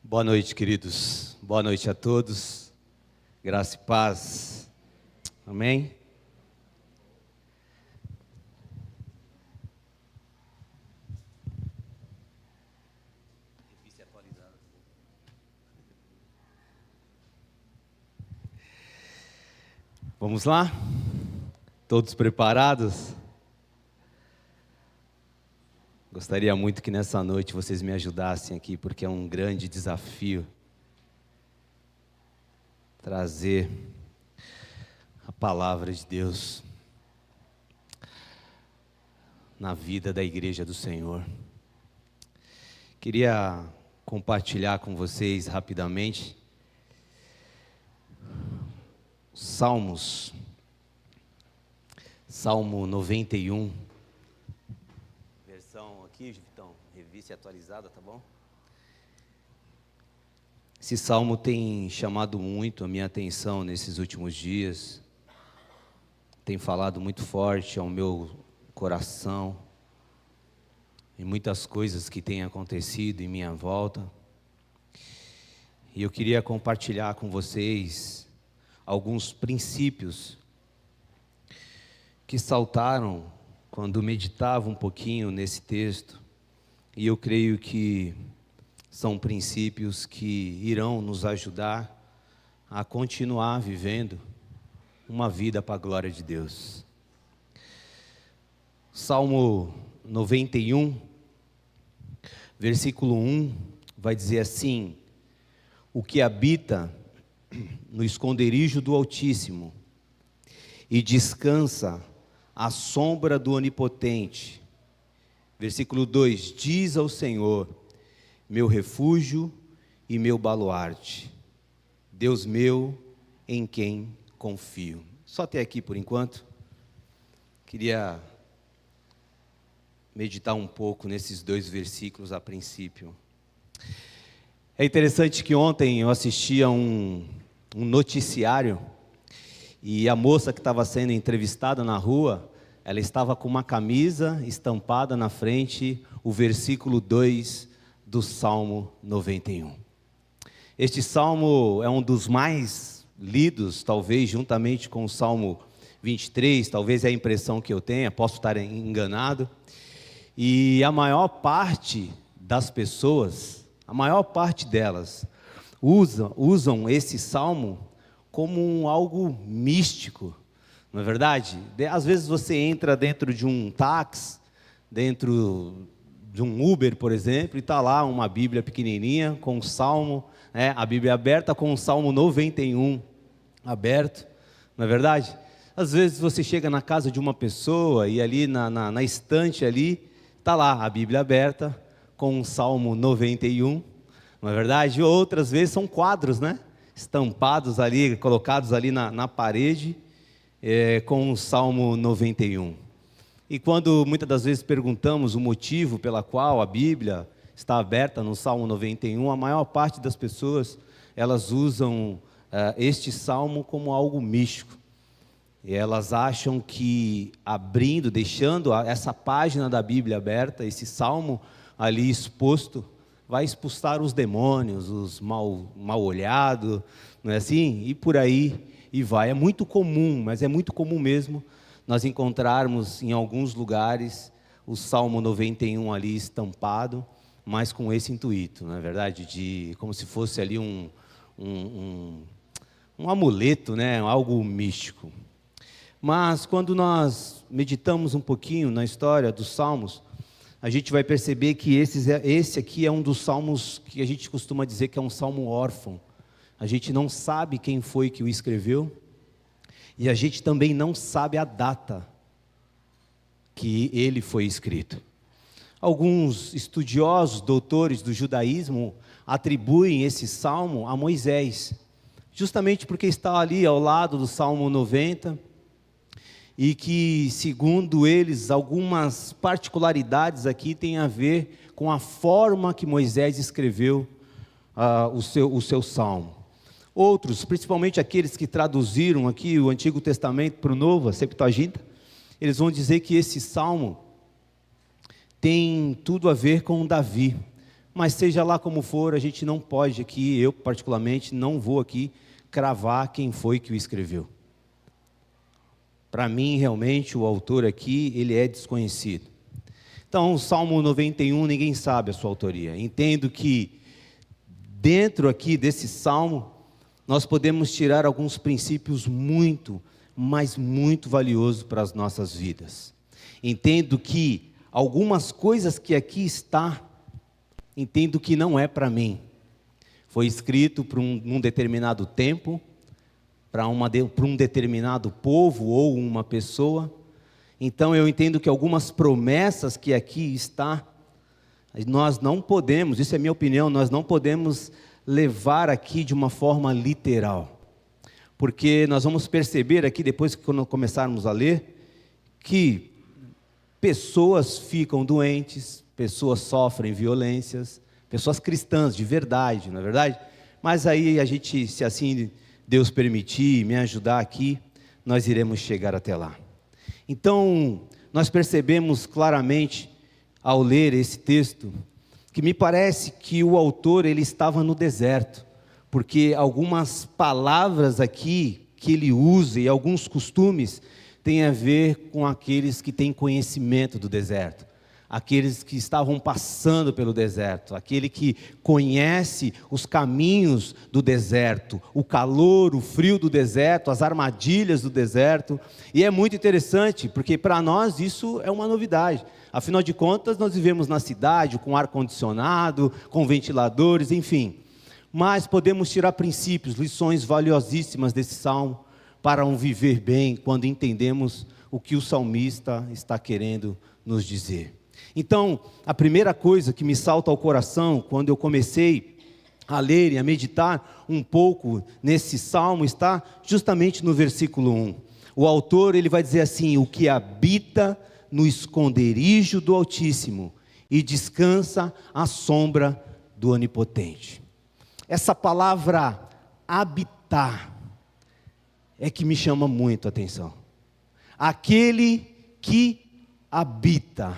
Boa noite, queridos. Boa noite a todos. Graça e paz. Amém? Vamos lá? Todos preparados? Gostaria muito que nessa noite vocês me ajudassem aqui, porque é um grande desafio trazer a palavra de Deus na vida da igreja do Senhor. Queria compartilhar com vocês rapidamente Salmos, Salmo 91, versão aqui, Vitão, revista atualizada, tá bom? Esse salmo tem chamado muito a minha atenção nesses últimos dias, tem falado muito forte ao meu coração, e muitas coisas que têm acontecido em minha volta, e eu queria compartilhar com vocês alguns princípios que saltaram quando meditava um pouquinho nesse texto, e eu creio que são princípios que irão nos ajudar a continuar vivendo uma vida para a glória de Deus. Salmo 91, versículo 1, vai dizer assim: o que habita no esconderijo do Altíssimo e descansa à sombra do Onipotente. Versículo 2, diz ao Senhor, meu refúgio e meu baluarte, Deus meu em quem confio. Só até aqui por enquanto. Queria meditar um pouco nesses dois versículos a princípio. É interessante que ontem eu assisti a um noticiário, e a moça que estava sendo entrevistada na rua, ela estava com uma camisa estampada na frente, o versículo 2 do Salmo 91. Este salmo é um dos mais lidos, talvez juntamente com o Salmo 23, talvez é a impressão que eu tenha, posso estar enganado, e a maior parte das pessoas, a maior parte delas, usam esse salmo como algo místico, não é verdade? Às vezes você entra dentro de um táxi, dentro de um Uber, por exemplo, e está lá uma Bíblia pequenininha, com o salmo, a Bíblia aberta, com o Salmo 91 aberto, não é verdade? Às vezes você chega na casa de uma pessoa, e ali na estante ali, está lá a Bíblia aberta, com o Salmo 91, não é verdade? Outras vezes são quadros, né? Estampados ali, colocados ali na parede, com o Salmo 91. E quando muitas das vezes perguntamos o motivo pela qual a Bíblia está aberta no Salmo 91, a maior parte das pessoas, elas usam este salmo como algo místico. E elas acham que abrindo, deixando essa página da Bíblia aberta, esse salmo ali exposto, vai expulsar os demônios, os mal olhados, não é assim? E por aí e vai. É muito comum, mas é muito comum mesmo, nós encontrarmos em alguns lugares o Salmo 91 ali estampado, mas com esse intuito, não é verdade? Como se fosse ali um amuleto, né? Algo místico. Mas quando nós meditamos um pouquinho na história dos Salmos, a gente vai perceber que esse aqui é um dos salmos que a gente costuma dizer que é um salmo órfão. A gente não sabe quem foi que o escreveu, e a gente também não sabe a data que ele foi escrito. Alguns estudiosos, doutores do judaísmo, atribuem esse salmo a Moisés, justamente porque está ali ao lado do Salmo 90, e que, segundo eles, algumas particularidades aqui têm a ver com a forma que Moisés escreveu o seu salmo. Outros, principalmente aqueles que traduziram aqui o Antigo Testamento para o Novo, a Septuaginta, eles vão dizer que esse salmo tem tudo a ver com Davi, mas seja lá como for, a gente não pode aqui, eu particularmente não vou aqui cravar quem foi que o escreveu. Para mim, realmente, o autor aqui, ele é desconhecido. Então, o Salmo 91, ninguém sabe a sua autoria. Entendo que dentro aqui desse Salmo, nós podemos tirar alguns princípios muito, mas muito valiosos para as nossas vidas. Entendo que algumas coisas que aqui está, entendo que não é para mim. Foi escrito para um determinado tempo, para um determinado povo ou uma pessoa. Então eu entendo que algumas promessas que aqui está, nós não podemos, isso é minha opinião, nós não podemos levar aqui de uma forma literal. Porque nós vamos perceber aqui, depois que quando começarmos a ler, que pessoas ficam doentes, pessoas sofrem violências, pessoas cristãs de verdade, não é verdade? Mas aí a gente, se assim Deus permitir, me ajudar aqui, nós iremos chegar até lá. Então, nós percebemos claramente, ao ler esse texto, que me parece que o autor, ele estava no deserto, porque algumas palavras aqui que ele usa e alguns costumes têm a ver com aqueles que têm conhecimento do deserto. Aqueles que estavam passando pelo deserto, aquele que conhece os caminhos do deserto, o calor, o frio do deserto, as armadilhas do deserto. E é muito interessante, porque para nós isso é uma novidade. Afinal de contas, nós vivemos na cidade, com ar-condicionado, com ventiladores, enfim. Mas podemos tirar princípios, lições valiosíssimas desse salmo, para um viver bem, quando entendemos o que o salmista está querendo nos dizer. Então, a primeira coisa que me salta ao coração, quando eu comecei a ler e a meditar um pouco nesse salmo, está justamente no versículo 1. O autor, ele vai dizer assim: o que habita no esconderijo do Altíssimo e descansa à sombra do Onipotente. Essa palavra habitar é que me chama muito a atenção. Aquele que habita,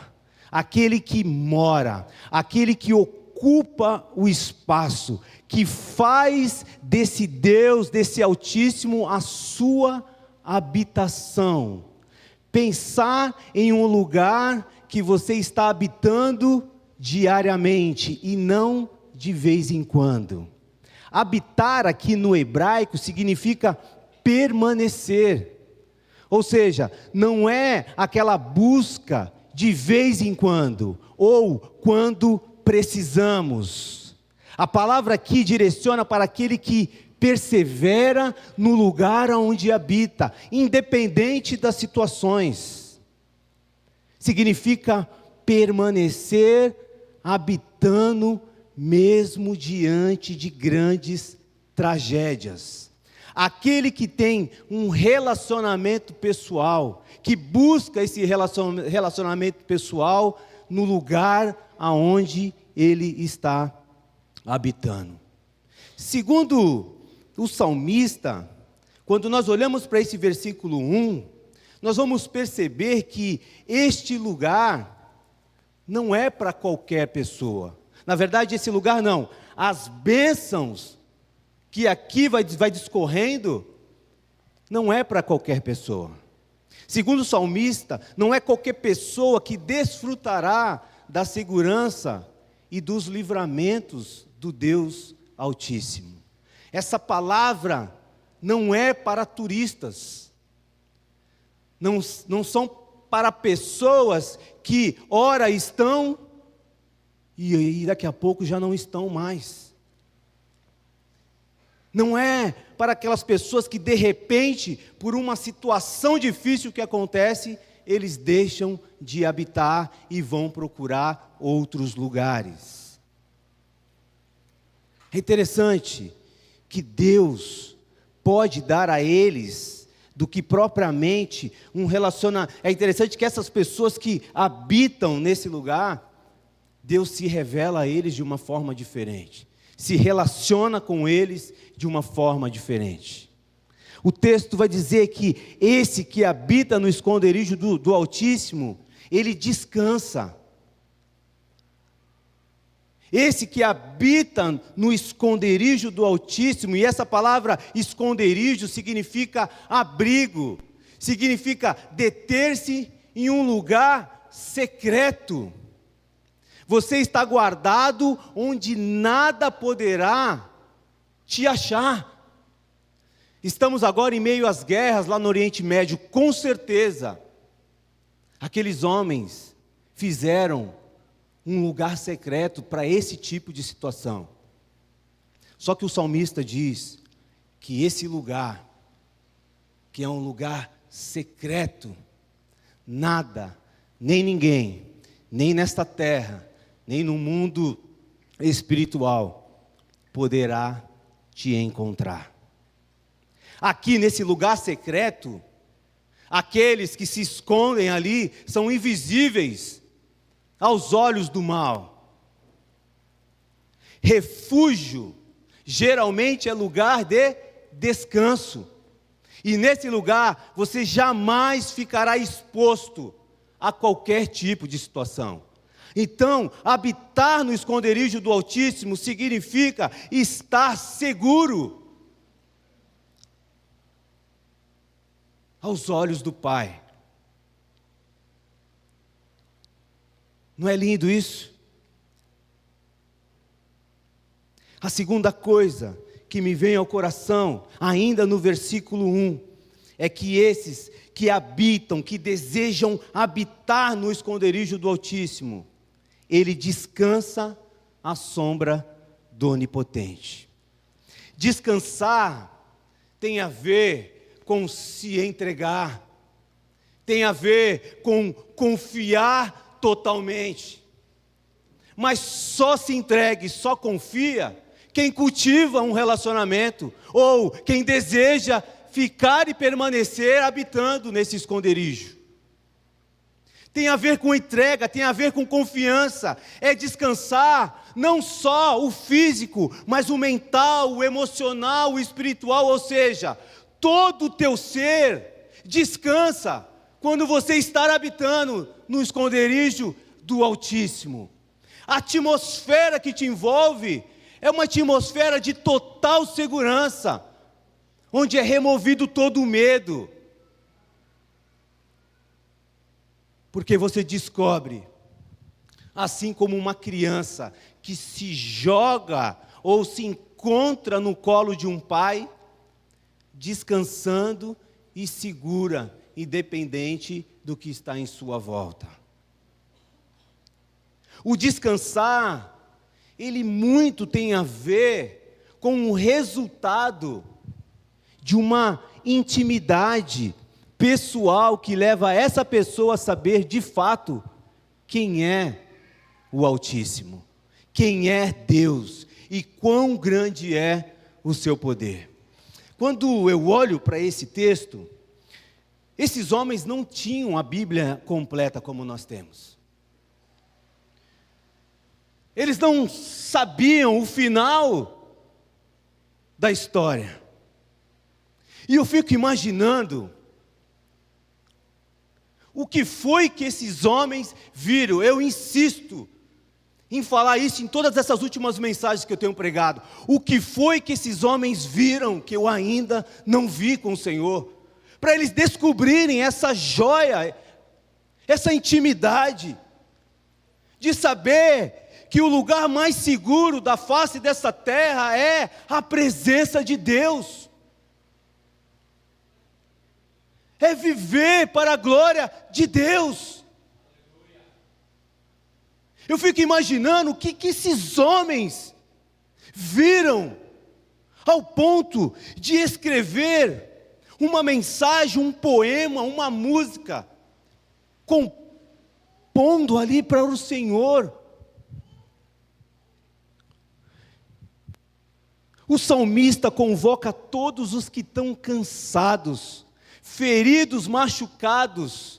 aquele que mora, aquele que ocupa o espaço, que faz desse Deus, desse Altíssimo, a sua habitação. Pensar em um lugar que você está habitando diariamente e não de vez em quando. Habitar aqui no hebraico significa permanecer. Ou seja, não é aquela busca de vez em quando, ou quando precisamos. A palavra aqui direciona para aquele que persevera no lugar onde habita, independente das situações. Significa permanecer habitando mesmo diante de grandes tragédias. Aquele que tem um relacionamento pessoal, que busca esse relacionamento pessoal no lugar aonde ele está habitando. Segundo o salmista, quando nós olhamos para esse versículo 1, nós vamos perceber que este lugar não é para qualquer pessoa. Na verdade, esse lugar não. As bênçãos que aqui vai discorrendo, não é para qualquer pessoa. Segundo o salmista, não é qualquer pessoa que desfrutará da segurança e dos livramentos do Deus Altíssimo. Essa palavra não é para turistas, não são para pessoas que ora estão e daqui a pouco já não estão mais. Não é para aquelas pessoas que de repente, por uma situação difícil que acontece, eles deixam de habitar e vão procurar outros lugares. É interessante que Deus pode dar a eles do que propriamente um relacionamento. É interessante que essas pessoas que habitam nesse lugar, Deus se revela a eles de uma forma diferente, se relaciona com eles de uma forma diferente. O texto vai dizer que esse que habita no esconderijo do Altíssimo, ele descansa. esse que habita no esconderijo do Altíssimo, e essa palavra esconderijo significa abrigo, significa deter-se em um lugar secreto. Você está guardado onde nada poderá te achar. Estamos agora em meio às guerras lá no Oriente Médio, com certeza. Aqueles homens fizeram um lugar secreto para esse tipo de situação. Só que o salmista diz que esse lugar, que é um lugar secreto, nada, nem ninguém, nem nesta terra, nem no mundo espiritual, poderá te encontrar. Aqui nesse lugar secreto, aqueles que se escondem ali são invisíveis aos olhos do mal. Refúgio geralmente é lugar de descanso. E nesse lugar você jamais ficará exposto a qualquer tipo de situação. Então, habitar no esconderijo do Altíssimo significa estar seguro aos olhos do Pai. Não é lindo isso? A segunda coisa que me vem ao coração, ainda no versículo 1, é que esses que habitam, que desejam habitar no esconderijo do Altíssimo, ele descansa à sombra do Onipotente. Descansar tem a ver com se entregar, tem a ver com confiar totalmente. Mas só se entregue, só confia quem cultiva um relacionamento, ou quem deseja ficar e permanecer habitando nesse esconderijo. Tem a ver com entrega, tem a ver com confiança, é descansar não só o físico, mas o mental, o emocional, o espiritual, ou seja, todo o teu ser descansa quando você está habitando no esconderijo do Altíssimo. A atmosfera que te envolve é uma atmosfera de total segurança, onde é removido todo o medo. Porque você descobre, assim como uma criança que se joga ou se encontra no colo de um pai, descansando e segura, independente do que está em sua volta. O descansar, ele muito tem a ver com o resultado de uma intimidade pessoal que leva essa pessoa a saber de fato quem é o Altíssimo, quem é Deus e quão grande é o seu poder. Quando eu olho para esse texto, esses homens não tinham a Bíblia completa como nós temos. Eles não sabiam o final da história. E eu fico imaginando o que foi que esses homens viram. Eu insisto em falar isso em todas essas últimas mensagens que eu tenho pregado. O que foi que esses homens viram que eu ainda não vi com o Senhor? Para eles descobrirem essa joia, essa intimidade, de saber que o lugar mais seguro da face dessa terra é a presença de Deus. É viver para a glória de Deus. Eu fico imaginando o que esses homens viram, ao ponto de escrever uma mensagem, um poema, uma música, compondo ali para o Senhor. O salmista convoca todos os que estão cansados, feridos, machucados,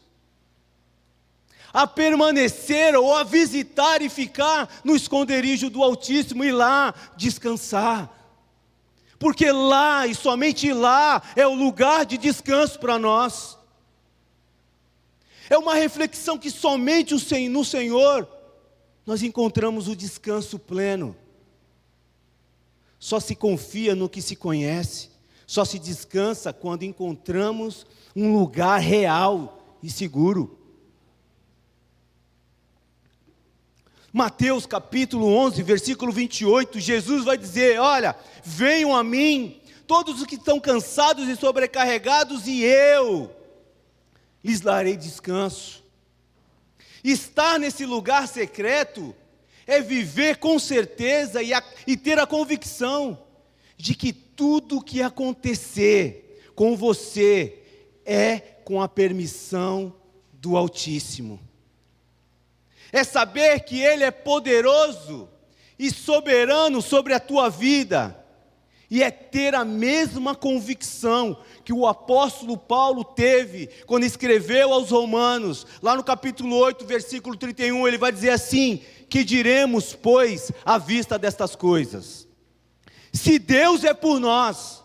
a permanecer ou a visitar e ficar no esconderijo do Altíssimo e lá descansar. Porque lá e somente lá é o lugar de descanso para nós. É uma reflexão que somente no Senhor nós encontramos o descanso pleno. Só se confia no que se conhece, só se descansa quando encontramos um lugar real e seguro. Mateus capítulo 11, versículo 28, Jesus vai dizer: olha, venham a mim, todos os que estão cansados e sobrecarregados, e eu lhes darei descanso. Estar nesse lugar secreto é viver com certeza e ter a convicção de que tudo o que acontecer com você é com a permissão do Altíssimo. É saber que Ele é poderoso e soberano sobre a tua vida. E é ter a mesma convicção que o apóstolo Paulo teve quando escreveu aos Romanos, lá no capítulo 8, versículo 31, ele vai dizer assim: que diremos, pois, à vista destas coisas? Se Deus é por nós,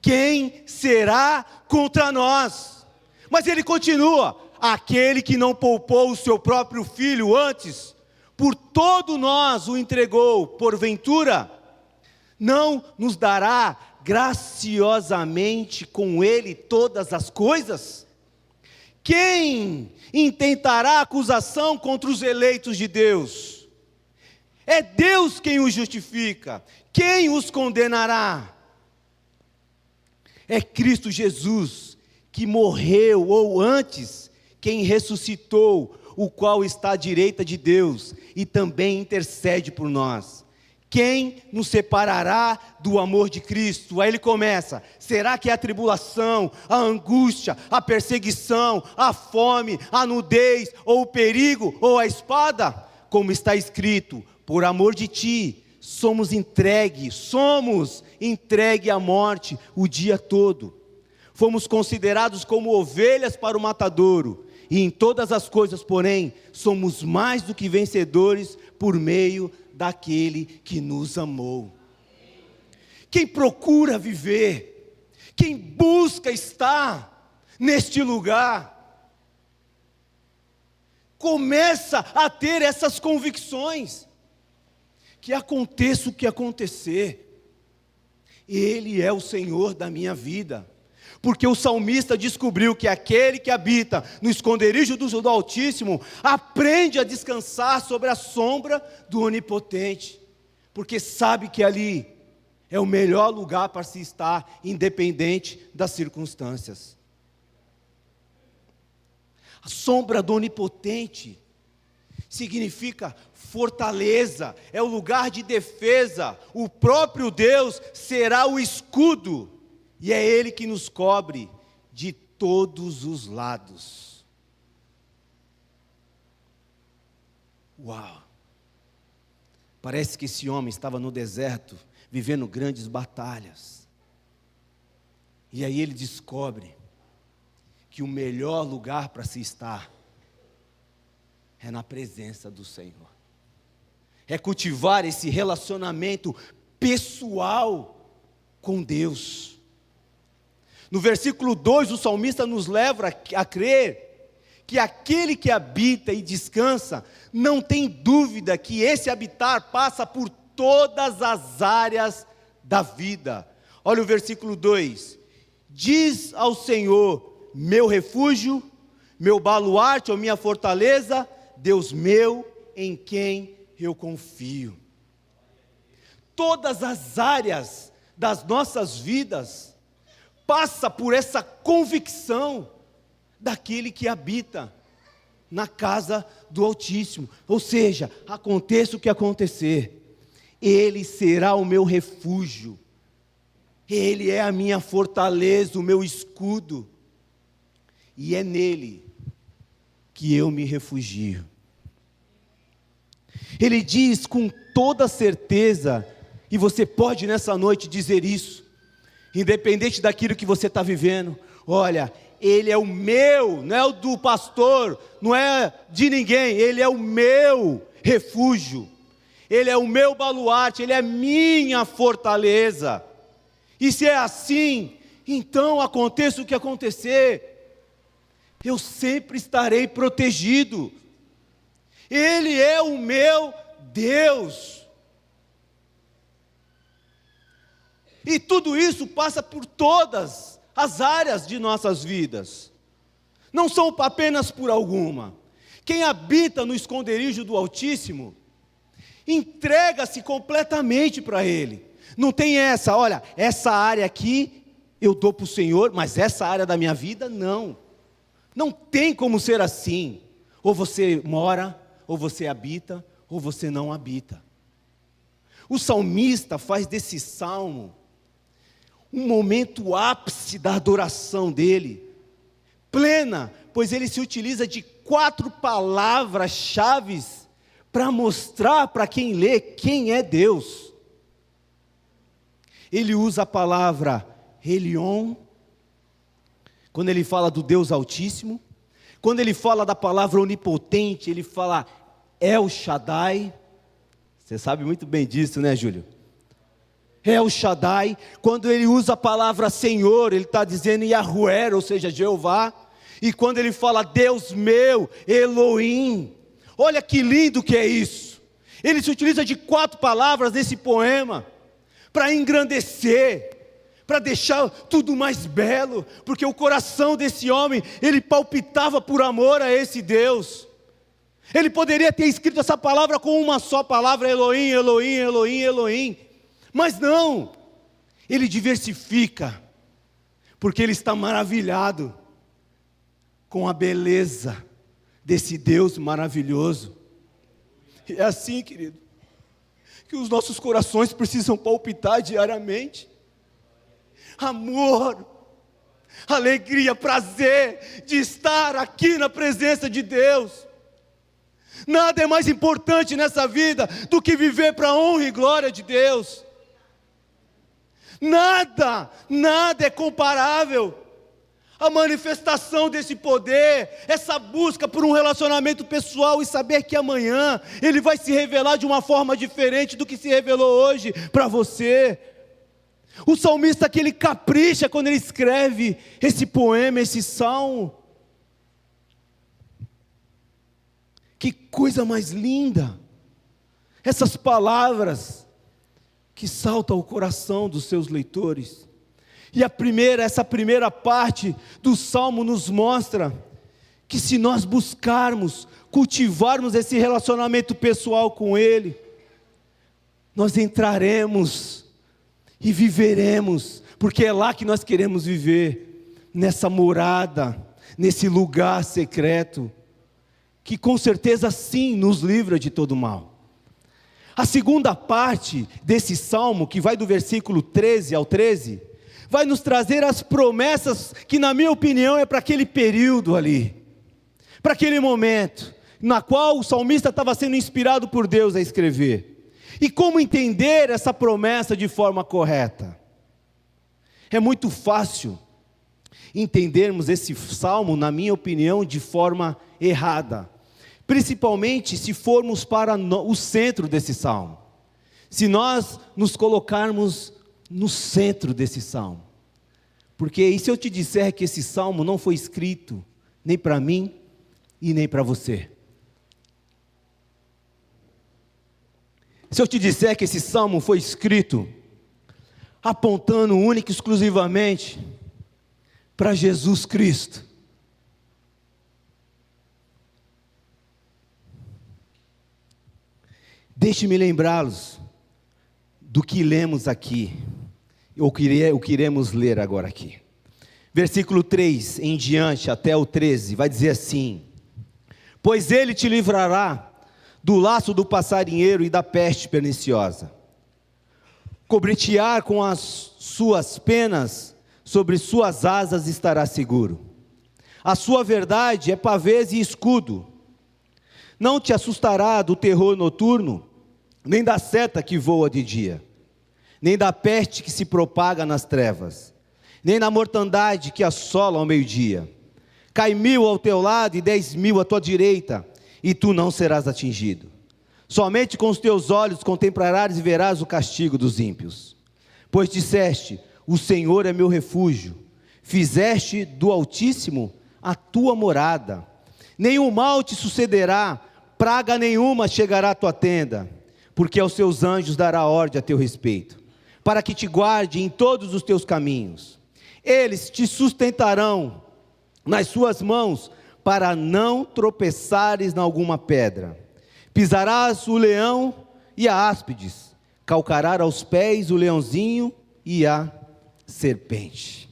quem será contra nós? Mas ele continua: aquele que não poupou o seu próprio filho, antes, por todo nós o entregou, porventura, não nos dará graciosamente com ele todas as coisas? Quem intentará acusação contra os eleitos de Deus? É Deus quem os justifica. Quem os condenará? É Cristo Jesus que morreu, ou antes, quem ressuscitou, o qual está à direita de Deus e também intercede por nós. Quem nos separará do amor de Cristo? Aí ele começa: será que é a tribulação, a angústia, a perseguição, a fome, a nudez, ou o perigo, ou a espada? Como está escrito: por amor de ti, somos entregue à morte o dia todo. Fomos considerados como ovelhas para o matadouro, e em todas as coisas, porém, somos mais do que vencedores por meio daquele que nos amou. Quem procura viver, quem busca estar neste lugar, começa a ter essas convicções, que aconteça o que acontecer, Ele é o Senhor da minha vida. Porque o salmista descobriu que aquele que habita no esconderijo do Altíssimo aprende a descansar sobre a sombra do Onipotente, porque sabe que ali é o melhor lugar para se estar, independente das circunstâncias. A sombra do Onipotente significa fortaleza, é o lugar de defesa. O próprio Deus será o escudo, e é Ele que nos cobre de todos os lados. Uau! Parece que esse homem estava no deserto, vivendo grandes batalhas. E aí ele descobre que o melhor lugar para se estar é na presença do Senhor. É cultivar esse relacionamento pessoal com Deus. No versículo 2, o salmista nos leva a crer que aquele que habita e descansa, não tem dúvida que esse habitar passa por todas as áreas da vida. Olha o versículo 2: diz ao Senhor, meu refúgio, meu baluarte ou minha fortaleza, Deus meu, em quem eu confio. Todas as áreas das nossas vidas passa por essa convicção daquele que habita na casa do Altíssimo. Ou seja, aconteça o que acontecer, Ele será o meu refúgio, Ele é a minha fortaleza, o meu escudo, e é nele que eu me refugio. Ele diz com toda certeza, e você pode nessa noite dizer isso, independente daquilo que você está vivendo: olha, Ele é o meu, não é o do pastor, não é de ninguém, Ele é o meu refúgio, Ele é o meu baluarte, Ele é minha fortaleza. E se é assim, então aconteça o que acontecer, eu sempre estarei protegido. Ele é o meu Deus. E tudo isso passa por todas as áreas de nossas vidas. Não são apenas por alguma. Quem habita no esconderijo do Altíssimo, entrega-se completamente para Ele. Não tem olha, essa área aqui eu dou para o Senhor, mas essa área da minha vida, não. Não tem como ser assim. Ou você mora, ou você habita, ou você não habita. O salmista faz desse salmo um momento ápice da adoração dele, plena, pois ele se utiliza de 4 palavras-chave para mostrar para quem lê quem é Deus. Ele usa a palavra Elion, quando ele fala do Deus Altíssimo. Quando ele fala da palavra onipotente, ele fala El Shaddai. Você sabe muito bem disso, né, Júlio? El Shaddai. Quando ele usa a palavra Senhor, ele está dizendo Yahué, ou seja, Jeová. E quando ele fala Deus meu, Elohim, olha que lindo que é isso. Ele se utiliza de 4 palavras nesse poema, para engrandecer, para deixar tudo mais belo, porque o coração desse homem, ele palpitava por amor a esse Deus. Ele poderia ter escrito essa palavra com uma só palavra, Elohim, Elohim, Elohim, Elohim, mas não, ele diversifica, porque ele está maravilhado com a beleza desse Deus maravilhoso. E é assim, querido, que os nossos corações precisam palpitar diariamente. Amor, alegria, prazer de estar aqui na presença de Deus. Nada é mais importante nessa vida do que viver para a honra e glória de Deus. Nada é comparável. A manifestação desse poder, essa busca por um relacionamento pessoal e saber que amanhã Ele vai se revelar de uma forma diferente do que se revelou hoje para você. O salmista que ele capricha quando ele escreve esse poema, esse salmo. Que coisa mais linda! Essas palavras que saltam ao coração dos seus leitores. E essa primeira parte do salmo nos mostra que se nós buscarmos, cultivarmos esse relacionamento pessoal com Ele, nós entraremos e viveremos, porque é lá que nós queremos viver, nessa morada, nesse lugar secreto, que com certeza sim nos livra de todo mal. A segunda parte desse salmo, que vai do versículo 13 ao 13, vai nos trazer as promessas que, na minha opinião, é para aquele período ali, para aquele momento, na qual o salmista estava sendo inspirado por Deus a escrever. E como entender essa promessa de forma correta? É muito fácil entendermos esse salmo, na minha opinião, de forma errada. Principalmente se formos para o centro desse salmo. Se nós nos colocarmos no centro desse salmo. Porque e se eu te disser que esse salmo não foi escrito nem para mim e nem para você? Se eu te disser que esse salmo foi escrito apontando única e exclusivamente para Jesus Cristo, deixe-me lembrá-los do que lemos aqui, o que iremos ler agora aqui. Versículo 3 em diante até o 13, vai dizer assim: pois Ele te livrará do laço do passarinheiro e da peste perniciosa. Cobrir-te-á com as suas penas, sobre suas asas estará seguro. A sua verdade é pavês e escudo. Não te assustará do terror noturno, nem da seta que voa de dia, nem da peste que se propaga nas trevas, nem da mortandade que assola ao meio-dia. Cai 1000 ao teu lado e 10.000 à tua direita, e tu não serás atingido. Somente com os teus olhos contemplarás e verás o castigo dos ímpios. Pois disseste: o Senhor é meu refúgio, fizeste do Altíssimo a tua morada. Nenhum mal te sucederá, praga nenhuma chegará à tua tenda, porque aos seus anjos dará ordem a teu respeito, para que te guarde em todos os teus caminhos. Eles te sustentarão nas suas mãos, para não tropeçares em alguma pedra. Pisarás o leão e a áspides, calcarás aos pés o leãozinho e a serpente.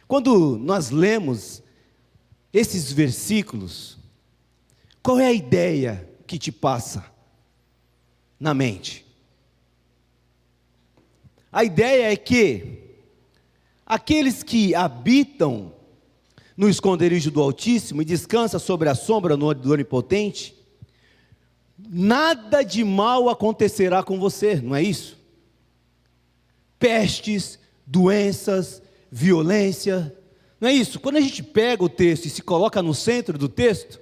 Quando nós lemos esses versículos, qual é a ideia que te passa na mente? A ideia é que aqueles que habitam no esconderijo do Altíssimo e descansam sobre a sombra do Onipotente, nada de mal acontecerá com você, não é isso? Pestes, doenças, violência, não é isso? Quando a gente pega o texto e se coloca no centro do texto,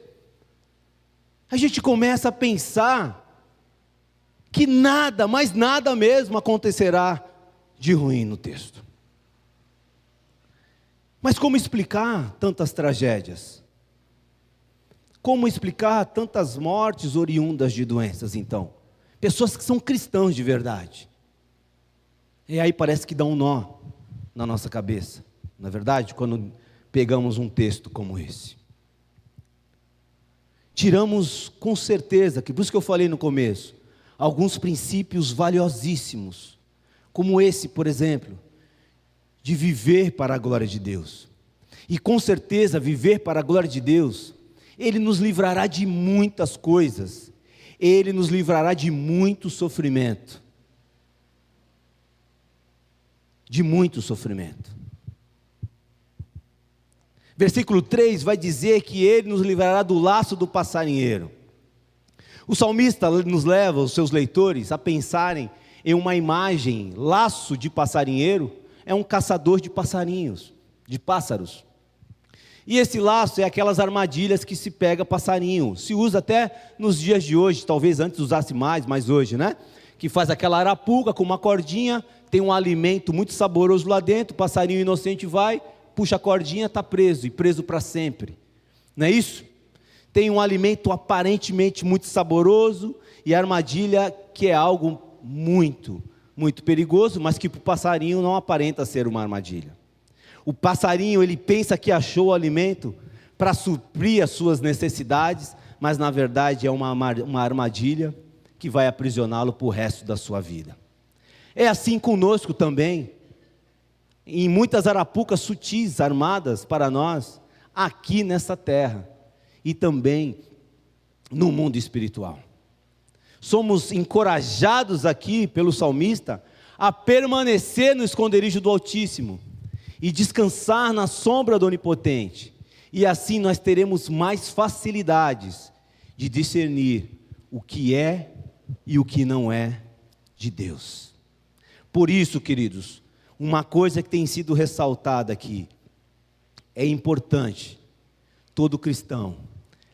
a gente começa a pensar que nada, mas nada mesmo acontecerá de ruim no texto. Mas como explicar tantas tragédias? Como explicar tantas mortes oriundas de doenças, então? Pessoas que são cristãos de verdade. E aí parece que dá um nó na nossa cabeça, não é verdade? Quando pegamos um texto como esse. Tiramos com certeza, por isso que eu falei no começo, alguns princípios valiosíssimos, como esse, por exemplo, de viver para a glória de Deus. E com certeza, viver para a glória de Deus, Ele nos livrará de muitas coisas, Ele nos livrará de muito sofrimento. De muito sofrimento. Versículo 3 vai dizer que Ele nos livrará do laço do passarinheiro. O salmista nos leva, os seus leitores, a pensarem em uma imagem. Laço de passarinheiro é um caçador de passarinhos, de pássaros. E esse laço é aquelas armadilhas que se pega passarinho. Se usa até nos dias de hoje, talvez antes usasse mais, mas hoje, né? Que faz aquela arapuca com uma cordinha, tem um alimento muito saboroso lá dentro, o passarinho inocente vai, puxa a cordinha, está preso, e preso para sempre. Não é isso? Tem um alimento aparentemente muito saboroso, e a armadilha que é algo muito, muito perigoso, mas que para o passarinho não aparenta ser uma armadilha. O passarinho, ele pensa que achou o alimento para suprir as suas necessidades, mas na verdade é uma armadilha que vai aprisioná-lo para o resto da sua vida. É assim conosco também, em muitas arapucas sutis armadas para nós, aqui nessa terra, e também no mundo espiritual. Somos encorajados aqui pelo salmista a permanecer no esconderijo do Altíssimo e descansar na sombra do Onipotente, e assim nós teremos mais facilidades de discernir o que é e o que não é de Deus. Por isso, queridos, uma coisa que tem sido ressaltada aqui, é importante todo cristão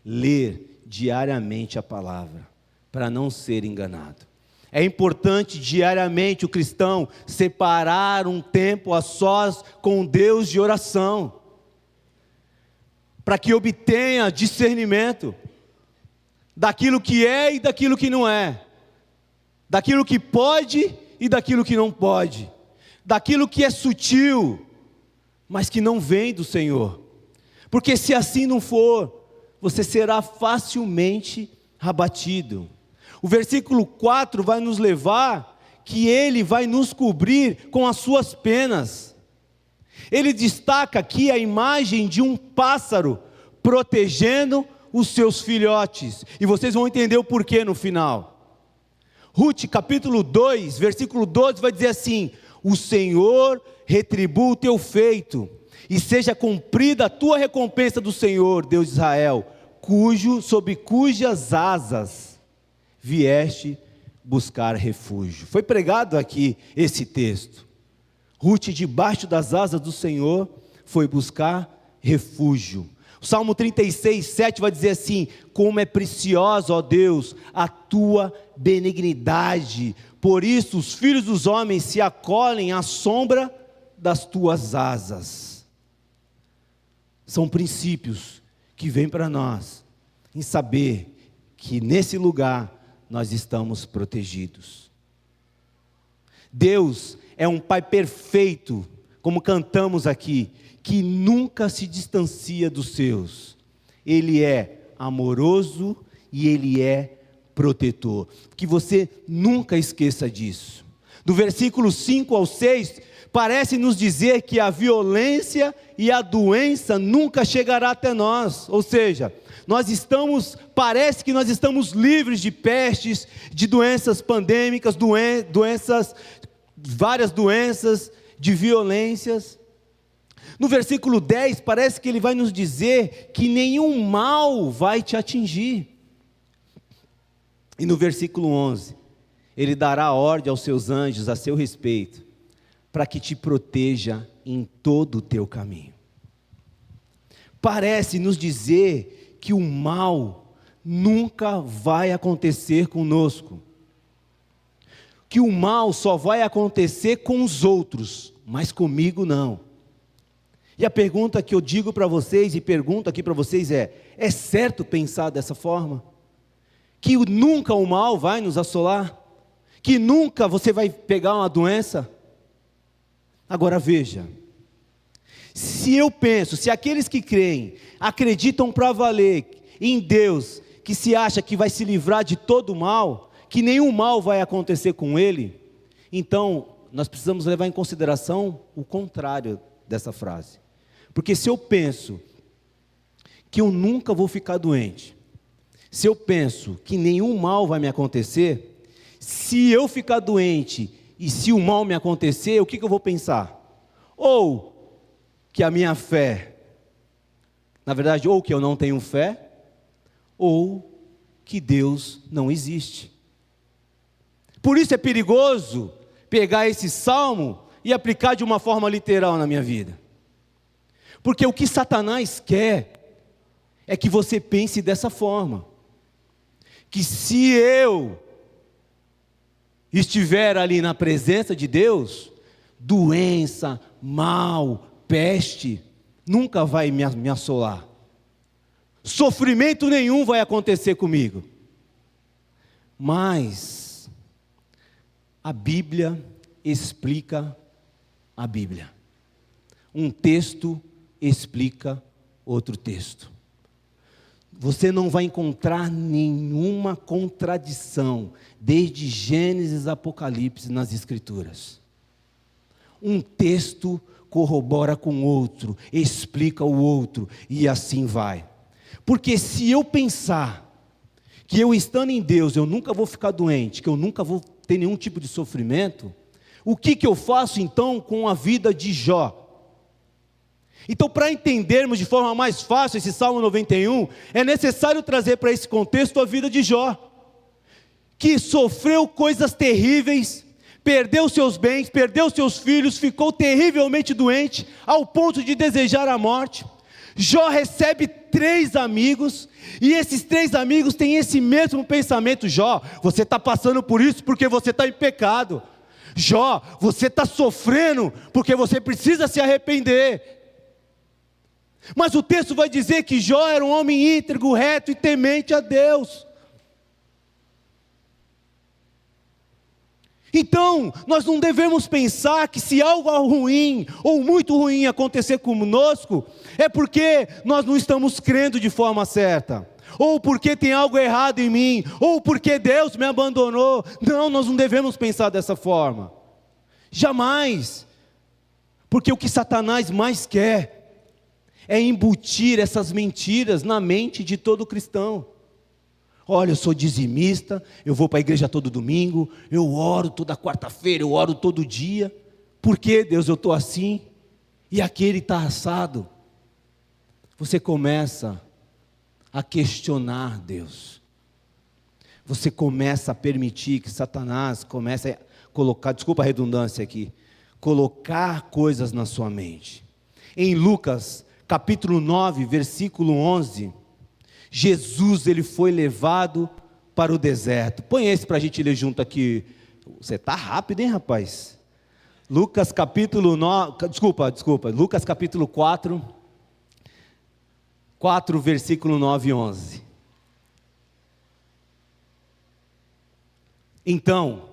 ler diariamente a palavra, para não ser enganado. É importante diariamente o cristão separar um tempo a sós com Deus de oração, para que obtenha discernimento daquilo que é e daquilo que não é, daquilo que pode e daquilo que não pode, daquilo que é sutil, mas que não vem do Senhor, porque se assim não for, você será facilmente abatido. O versículo 4 vai nos levar que Ele vai nos cobrir com as suas penas. Ele destaca aqui a imagem de um pássaro protegendo os seus filhotes, e vocês vão entender o porquê no final. Rute capítulo 2, versículo 12 vai dizer assim: o Senhor retribua o teu feito, e seja cumprida a tua recompensa do Senhor, Deus de Israel, sob cujas asas vieste buscar refúgio. Foi pregado aqui esse texto. Rute, debaixo das asas do Senhor, foi buscar refúgio. O Salmo 36, 7 vai dizer assim: como é preciosa, ó Deus, a tua benignidade, por isso os filhos dos homens se acolhem à sombra das tuas asas. São princípios que vêm para nós, em saber que nesse lugar nós estamos protegidos. Deus é um Pai perfeito, como cantamos aqui, que nunca se distancia dos seus. Ele é amoroso e Ele é protetor. Que você nunca esqueça disso. Do versículo 5 ao 6, parece nos dizer que a violência e a doença nunca chegará até nós. Ou seja, parece que nós estamos livres de pestes, de doenças pandêmicas, várias doenças, de violências. No versículo 10, parece que ele vai nos dizer que nenhum mal vai te atingir. E no versículo 11, ele dará ordem aos seus anjos a seu respeito, para que te proteja em todo o teu caminho. Parece nos dizer que o mal nunca vai acontecer conosco. Que o mal só vai acontecer com os outros, mas comigo não. E a pergunta que eu digo para vocês, e pergunto aqui para vocês é certo pensar dessa forma? Que nunca o mal vai nos assolar? Que nunca você vai pegar uma doença? Agora veja, se aqueles que creem, acreditam para valer em Deus, que se acha que vai se livrar de todo o mal, que nenhum mal vai acontecer com ele, então nós precisamos levar em consideração o contrário dessa frase. Porque se eu penso que eu nunca vou ficar doente, se eu penso que nenhum mal vai me acontecer, se eu ficar doente e se o mal me acontecer, o que eu vou pensar? Ou que a minha fé, na verdade, ou que eu não tenho fé, ou que Deus não existe. Por isso é perigoso pegar esse salmo e aplicar de uma forma literal na minha vida. Porque o que Satanás quer é que você pense dessa forma. Que se eu estiver ali na presença de Deus, doença, mal, peste, nunca vai me assolar. Sofrimento nenhum vai acontecer comigo. Mas a Bíblia explica a Bíblia. Um texto explica outro texto. Você não vai encontrar nenhuma contradição, desde Gênesis a Apocalipse nas Escrituras. Um texto corrobora com o outro, explica o outro, e assim vai. Porque se eu pensar que eu estando em Deus, eu nunca vou ficar doente, que eu nunca vou ter nenhum tipo de sofrimento, o que eu faço então com a vida de Jó? Então, para entendermos de forma mais fácil esse Salmo 91, é necessário trazer para esse contexto a vida de Jó, que sofreu coisas terríveis, perdeu seus bens, perdeu seus filhos, ficou terrivelmente doente, ao ponto de desejar a morte. Jó recebe 3 amigos, e esses 3 amigos têm esse mesmo pensamento: Jó, você está passando por isso porque você está em pecado. Jó, você está sofrendo porque você precisa se arrepender. Mas o texto vai dizer que Jó era um homem íntegro, reto e temente a Deus. Então, nós não devemos pensar que se algo ruim, ou muito ruim acontecer conosco, é porque nós não estamos crendo de forma certa, ou porque tem algo errado em mim, ou porque Deus me abandonou. Não, nós não devemos pensar dessa forma. Jamais. Porque o que Satanás mais quer é embutir essas mentiras na mente de todo cristão. Olha, eu sou dizimista, eu vou para a igreja todo domingo, eu oro toda quarta-feira, eu oro todo dia. Por que, Deus, eu estou assim? E aquele está assado. Você começa a questionar Deus. Você começa a permitir que Satanás comece a colocar, desculpa a redundância aqui, colocar coisas na sua mente. Em Lucas capítulo 9, versículo 11, Jesus ele foi levado para o deserto. Põe esse para a gente ler junto aqui. Você está rápido, hein, rapaz? Lucas capítulo 9, desculpa, Lucas capítulo 4, versículo 9 e 11. Então,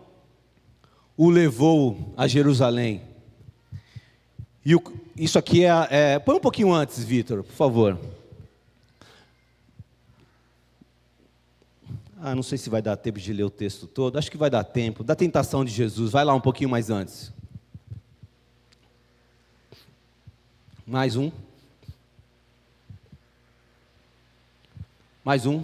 o levou a Jerusalém. Isso aqui põe um pouquinho antes, Vitor, por favor. Não sei se vai dar tempo de ler o texto todo. Acho que vai dar tempo. Da tentação de Jesus. Vai lá um pouquinho mais antes. Mais um. Mais um.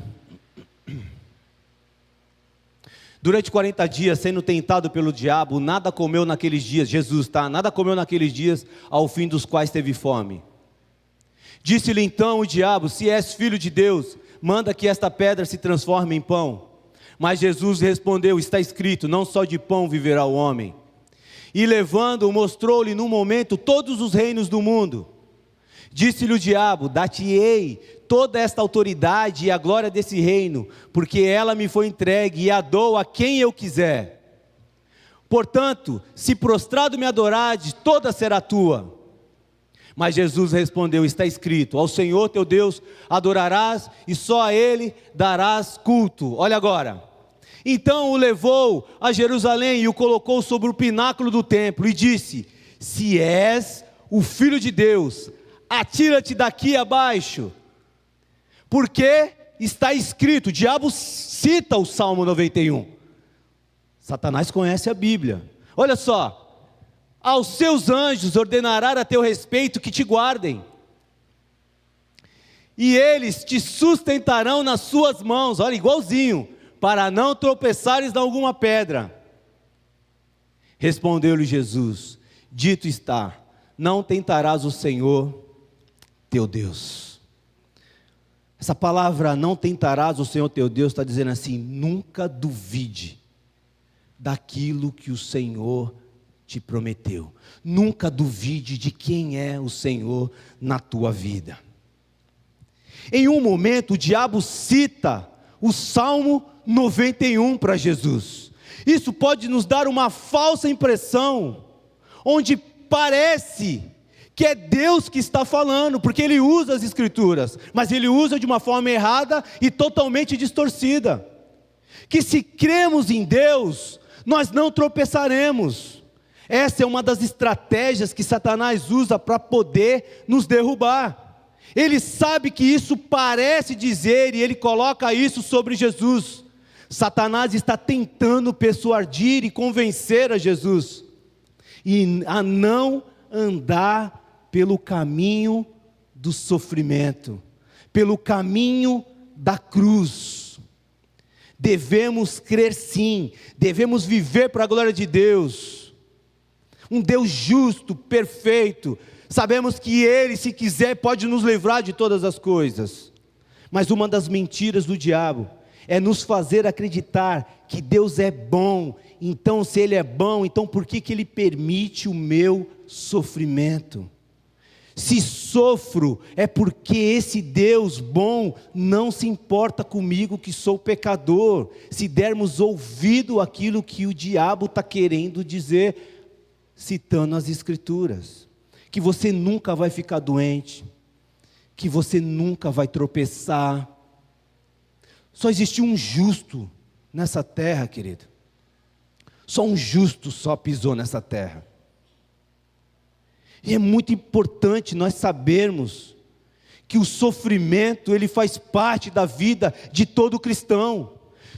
Durante 40 dias, sendo tentado pelo diabo, nada comeu naqueles dias. Jesus, nada comeu naqueles dias, ao fim dos quais teve fome. Disse-lhe então o diabo: se és filho de Deus, manda que esta pedra se transforme em pão. Mas Jesus respondeu: está escrito, não só de pão viverá o homem. E levando-o, mostrou-lhe num momento todos os reinos do mundo. Disse-lhe o diabo: dar-te-ei toda esta autoridade e a glória desse reino, porque ela me foi entregue e a dou a quem eu quiser. Portanto, se prostrado me adorares, toda será tua. Mas Jesus respondeu: está escrito, ao Senhor teu Deus adorarás e só a Ele darás culto. Olha agora. Então o levou a Jerusalém e o colocou sobre o pináculo do templo e disse: se és o Filho de Deus, atira-te daqui abaixo, porque está escrito. O diabo cita o Salmo 91. Satanás conhece a Bíblia. Olha só. Aos seus anjos ordenará a teu respeito que te guardem, e eles te sustentarão nas suas mãos, olha, igualzinho, para não tropeçares em alguma pedra. Respondeu-lhe Jesus: dito está, não tentarás o Senhor teu Deus. Essa palavra, não tentarás o Senhor teu Deus, está dizendo assim: nunca duvide daquilo que o Senhor te prometeu. Nunca duvide de quem é o Senhor na tua vida. Em um momento o diabo cita o Salmo 91 para Jesus. Isso pode nos dar uma falsa impressão, onde parece que é Deus que está falando, porque ele usa as escrituras, mas ele usa de uma forma errada e totalmente distorcida. Que se cremos em Deus, nós não tropeçaremos. Essa é uma das estratégias que Satanás usa para poder nos derrubar. Ele sabe que isso parece dizer, e ele coloca isso sobre Jesus. Satanás está tentando persuadir e convencer a Jesus a não andar pelo caminho do sofrimento, pelo caminho da cruz. Devemos crer sim, devemos viver para a glória de Deus. Um Deus justo, perfeito. Sabemos que Ele, se quiser, pode nos livrar de todas as coisas. Mas uma das mentiras do diabo é nos fazer acreditar que Deus é bom. Então, se Ele é bom, então por que Ele permite o meu sofrimento? Se sofro, é porque esse Deus bom não se importa comigo que sou pecador. Se dermos ouvido àquilo que o diabo está querendo dizer, citando as escrituras, que você nunca vai ficar doente, que você nunca vai tropeçar. Só existe um justo nessa terra, querido. Só um justo só pisou nessa terra. E é muito importante nós sabermos que o sofrimento, ele faz parte da vida de todo cristão.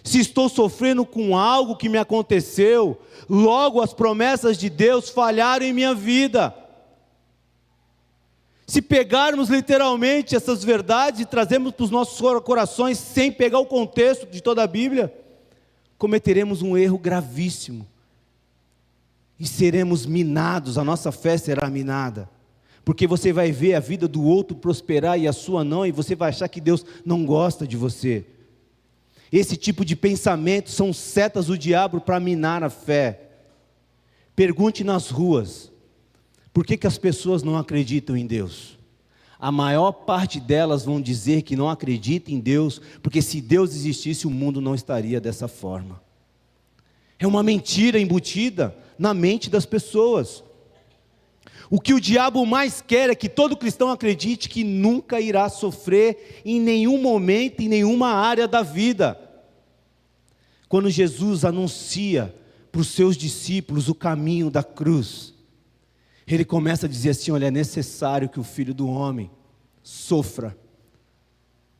Se estou sofrendo com algo que me aconteceu, logo as promessas de Deus falharam em minha vida. Se pegarmos literalmente essas verdades e trazermos para os nossos corações, sem pegar o contexto de toda a Bíblia, cometeremos um erro gravíssimo. E seremos minados, a nossa fé será minada. Porque você vai ver a vida do outro prosperar e a sua não, e você vai achar que Deus não gosta de você. Esse tipo de pensamento são setas do diabo para minar a fé. Pergunte nas ruas, por que as pessoas não acreditam em Deus? A maior parte delas vão dizer que não acreditam em Deus, porque se Deus existisse, o mundo não estaria dessa forma. É uma mentira embutida na mente das pessoas. O que o diabo mais quer é que todo cristão acredite que nunca irá sofrer em nenhum momento, em nenhuma área da vida. quando Jesus anuncia para os seus discípulos o caminho da cruz, ele começa a dizer assim: olha, é necessário que o Filho do Homem sofra,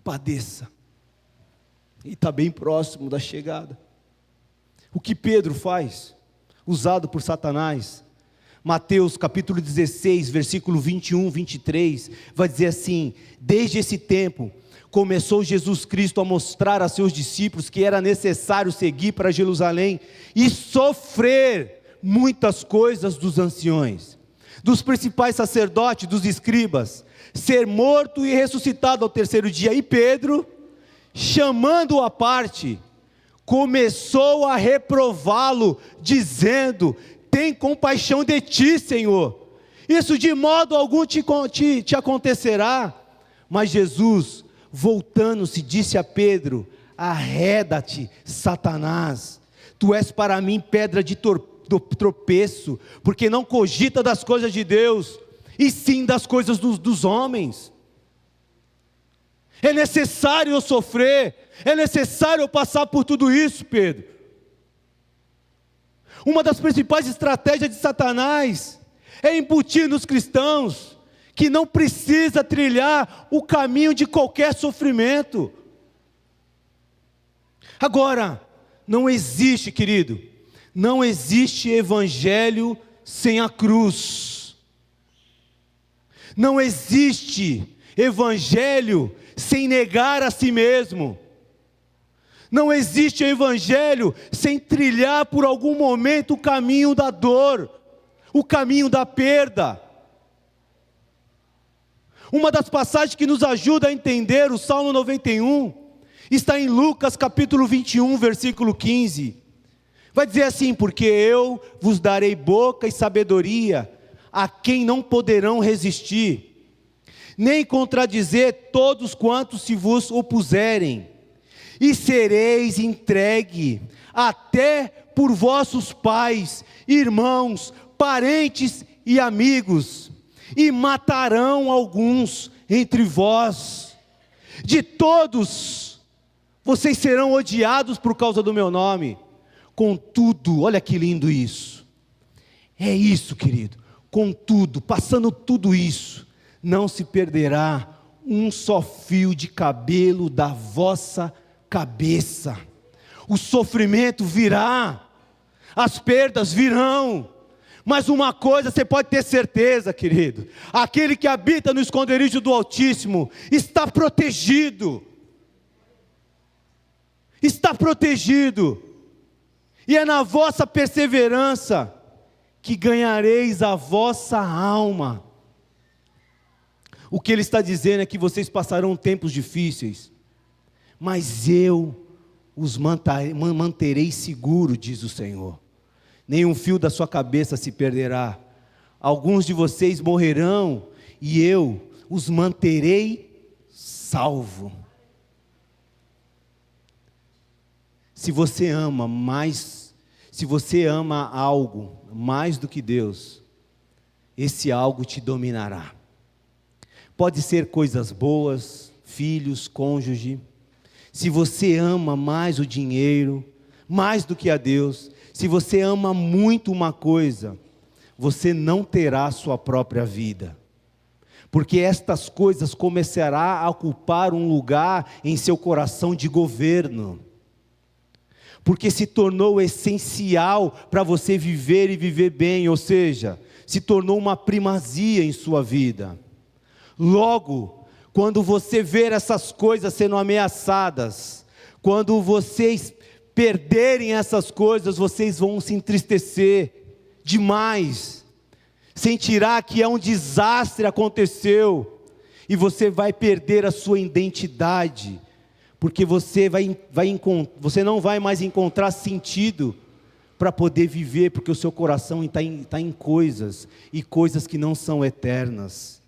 padeça, e está bem próximo da chegada. O que Pedro faz, usado por Satanás? Mateus capítulo 16, versículo 21, 23, vai dizer assim: desde esse tempo, começou Jesus Cristo a mostrar a seus discípulos que era necessário seguir para Jerusalém e sofrer muitas coisas dos anciões, dos principais sacerdotes, dos escribas, ser morto e ressuscitado ao terceiro dia. E Pedro, chamando-o à parte, começou a reprová-lo, dizendo: tem compaixão de ti, Senhor, isso de modo algum te acontecerá. Mas Jesus, voltando-se, disse a Pedro: arreda-te, Satanás, tu és para mim pedra de tropeço, porque não cogita das coisas de Deus, e sim das coisas dos homens. É necessário eu sofrer, é necessário eu passar por tudo isso, Pedro. Uma das principais estratégias de Satanás é embutir nos cristãos que não precisa trilhar o caminho de qualquer sofrimento. Agora, não existe, querido, não existe evangelho sem a cruz. Não existe evangelho sem negar a si mesmo. Não existe evangelho sem trilhar por algum momento o caminho da dor, o caminho da perda. Uma das passagens que nos ajuda a entender o Salmo 91, está em Lucas capítulo 21, versículo 15. Vai dizer assim: porque eu vos darei boca e sabedoria, a quem não poderão resistir, nem contradizer todos quantos se vos opuserem, e sereis entregue até por vossos pais, irmãos, parentes e amigos, e matarão alguns entre vós. De todos vocês serão odiados por causa do meu nome. Contudo, olha que lindo isso. É isso, querido. Contudo, passando tudo isso, não se perderá um só fio de cabelo da vossa cabeça. O sofrimento virá, as perdas virão, mas uma coisa você pode ter certeza, querido: aquele que habita no esconderijo do Altíssimo está protegido. Está protegido. E é na vossa perseverança que ganhareis a vossa alma. O que ele está dizendo é que vocês passarão tempos difíceis, mas eu os manterei seguro, diz o Senhor. Nenhum fio da sua cabeça se perderá. Alguns de vocês morrerão, e eu os manterei salvo. Se você ama algo mais do que Deus, esse algo te dominará. Pode ser coisas boas, filhos, cônjuge. Se você ama mais o dinheiro, mais do que a Deus, se você ama muito uma coisa, você não terá sua própria vida, porque estas coisas começarão a ocupar um lugar em seu coração de governo, porque se tornou essencial para você viver e viver bem, ou seja, se tornou uma primazia em sua vida. Logo, quando você ver essas coisas sendo ameaçadas, quando vocês perderem essas coisas, vocês vão se entristecer demais, sentirá que é um desastre aconteceu, e você vai perder a sua identidade, porque você não vai mais encontrar sentido para poder viver, porque o seu coração está em coisas, e coisas que não são eternas.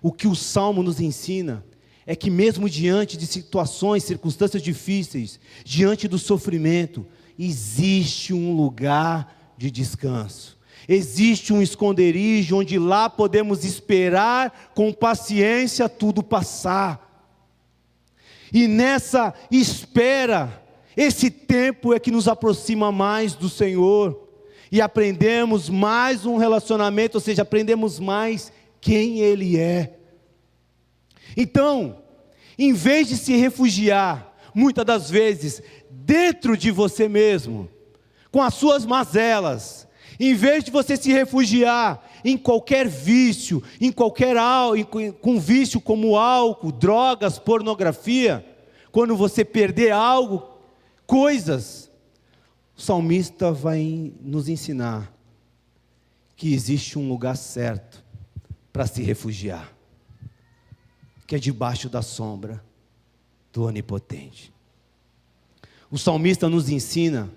O que o Salmo nos ensina é que mesmo diante de situações, circunstâncias difíceis, diante do sofrimento, existe um lugar de descanso. Existe um esconderijo onde lá podemos esperar com paciência tudo passar. E nessa espera Esse tempo é que nos aproxima mais do Senhor, e aprendemos mais um relacionamento, ou seja, aprendemos mais quem Ele é. Então, em vez de se refugiar, muitas das vezes, dentro de você mesmo, com as suas mazelas, em vez de você se refugiar em qualquer vício, com vício como álcool, drogas, pornografia, quando você perder algo, coisas, o salmista vai nos ensinar que existe um lugar certo para se refugiar, que é debaixo da sombra do Onipotente. O salmista nos ensina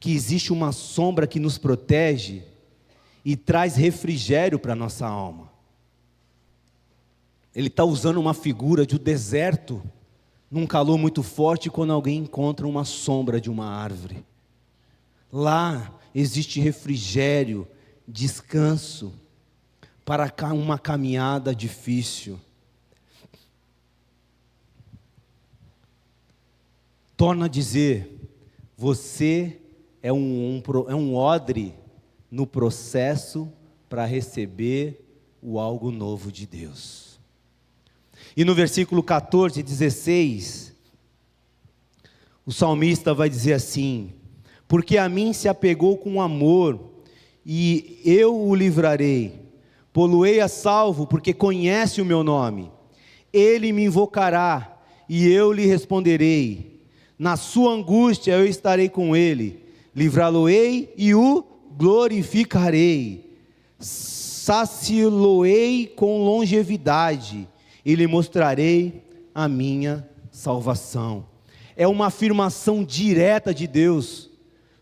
que existe uma sombra que nos protege e traz refrigério para a nossa alma. Ele está usando uma figura de um deserto, num calor muito forte, quando alguém encontra uma sombra de uma árvore. Lá existe refrigério, descanso, para uma caminhada difícil. Torna a dizer, você é um odre no processo para receber o algo novo de Deus. E no versículo 14 e 16, o salmista vai dizer assim: porque a mim se apegou com amor, e eu o livrarei, pô-lo-ei a salvo, porque conhece o meu nome. Ele me invocará, e eu lhe responderei. Na sua angústia eu estarei com ele, livrá-lo-ei e o glorificarei. Saciá-lo-ei com longevidade, e lhe mostrarei a minha salvação. É uma afirmação direta de Deus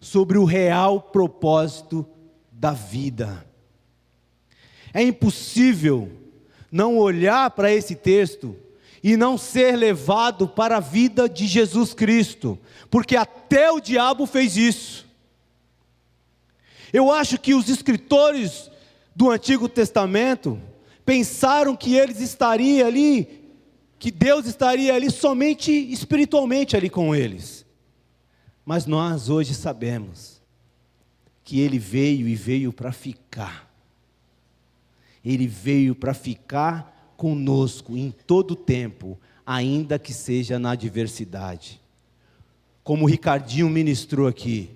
sobre o real propósito da vida. É impossível não olhar para esse texto e não ser levado para a vida de Jesus Cristo, porque até o diabo fez isso. Eu acho que os escritores do Antigo Testamento pensaram que eles estariam ali, que Deus estaria ali somente espiritualmente ali com eles. Mas nós hoje sabemos que Ele veio e veio para ficar. Ele veio para ficar conosco em todo o tempo, ainda que seja na adversidade. Como o Ricardinho ministrou aqui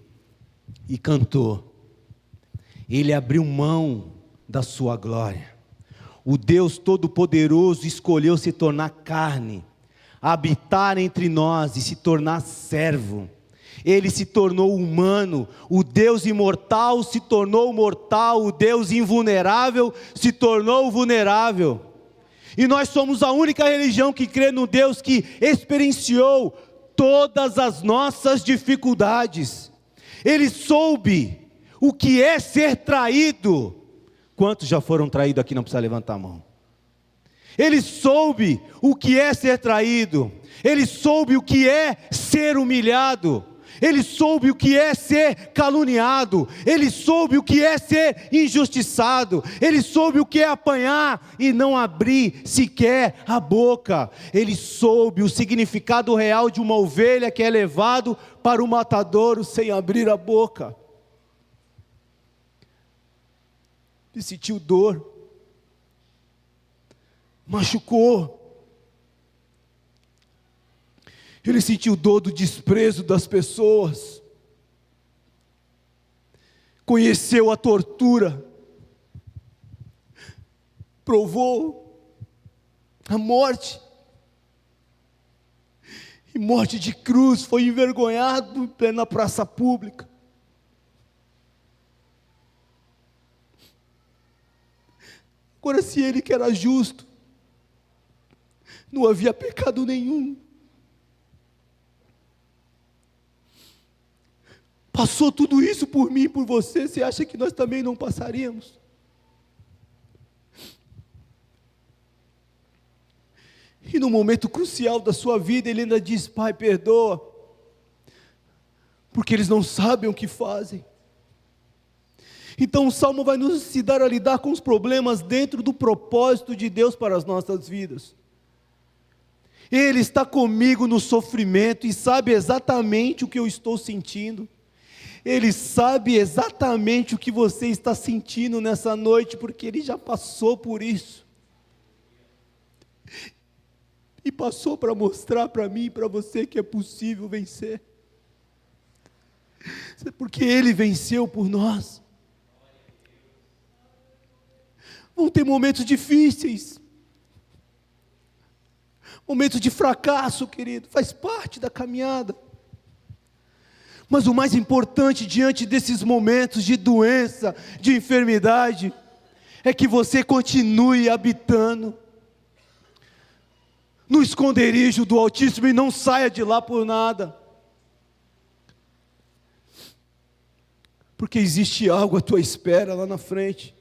e cantou, Ele abriu mão da sua glória. O Deus Todo-Poderoso escolheu se tornar carne, habitar entre nós e se tornar servo. Ele se tornou humano, o Deus imortal se tornou mortal, o Deus invulnerável se tornou vulnerável. E nós somos a única religião que crê no Deus que experienciou todas as nossas dificuldades. Ele soube o que é ser traído. Quantos já foram traídos aqui? Não precisa levantar a mão. Ele soube o que é ser traído. Ele soube o que é ser humilhado. Ele soube o que é ser caluniado. Ele soube o que é ser injustiçado. Ele soube o que é apanhar e não abrir sequer a boca. Ele soube o significado real de uma ovelha que é levado para o matadouro sem abrir a boca. Ele sentiu dor, machucou. Ele sentiu dor do desprezo das pessoas, conheceu a tortura, provou a morte, e morte de cruz, foi envergonhado em plena praça pública. Agora, se ele que era justo, não havia pecado nenhum, passou tudo isso por mim e por você, você acha que nós também não passaríamos? E no momento crucial da sua vida, ele ainda diz: Pai, perdoa, porque eles não sabem o que fazem. Então o Salmo vai nos ensinar a lidar com os problemas dentro do propósito de Deus para as nossas vidas. Ele está comigo no sofrimento e sabe exatamente o que eu estou sentindo. Ele sabe exatamente o que você está sentindo nessa noite, porque Ele já passou por isso. E passou para mostrar para mim e para você que é possível vencer. Porque Ele venceu por nós. Vão ter momentos difíceis. Momentos de fracasso, querido. Faz parte da caminhada. Mas o mais importante diante desses momentos de doença, de enfermidade, é que você continue habitando no esconderijo do Altíssimo e não saia de lá por nada. Porque existe algo à tua espera lá na frente.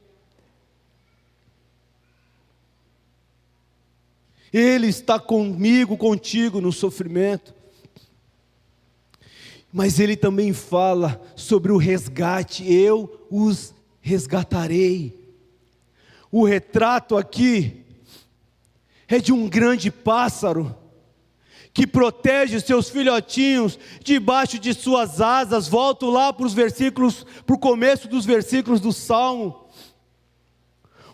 Ele está comigo, contigo no sofrimento. Mas Ele também fala sobre o resgate. Eu os resgatarei. O retrato aqui é de um grande pássaro que protege os seus filhotinhos debaixo de suas asas. Volto lá para o começo dos versículos do Salmo.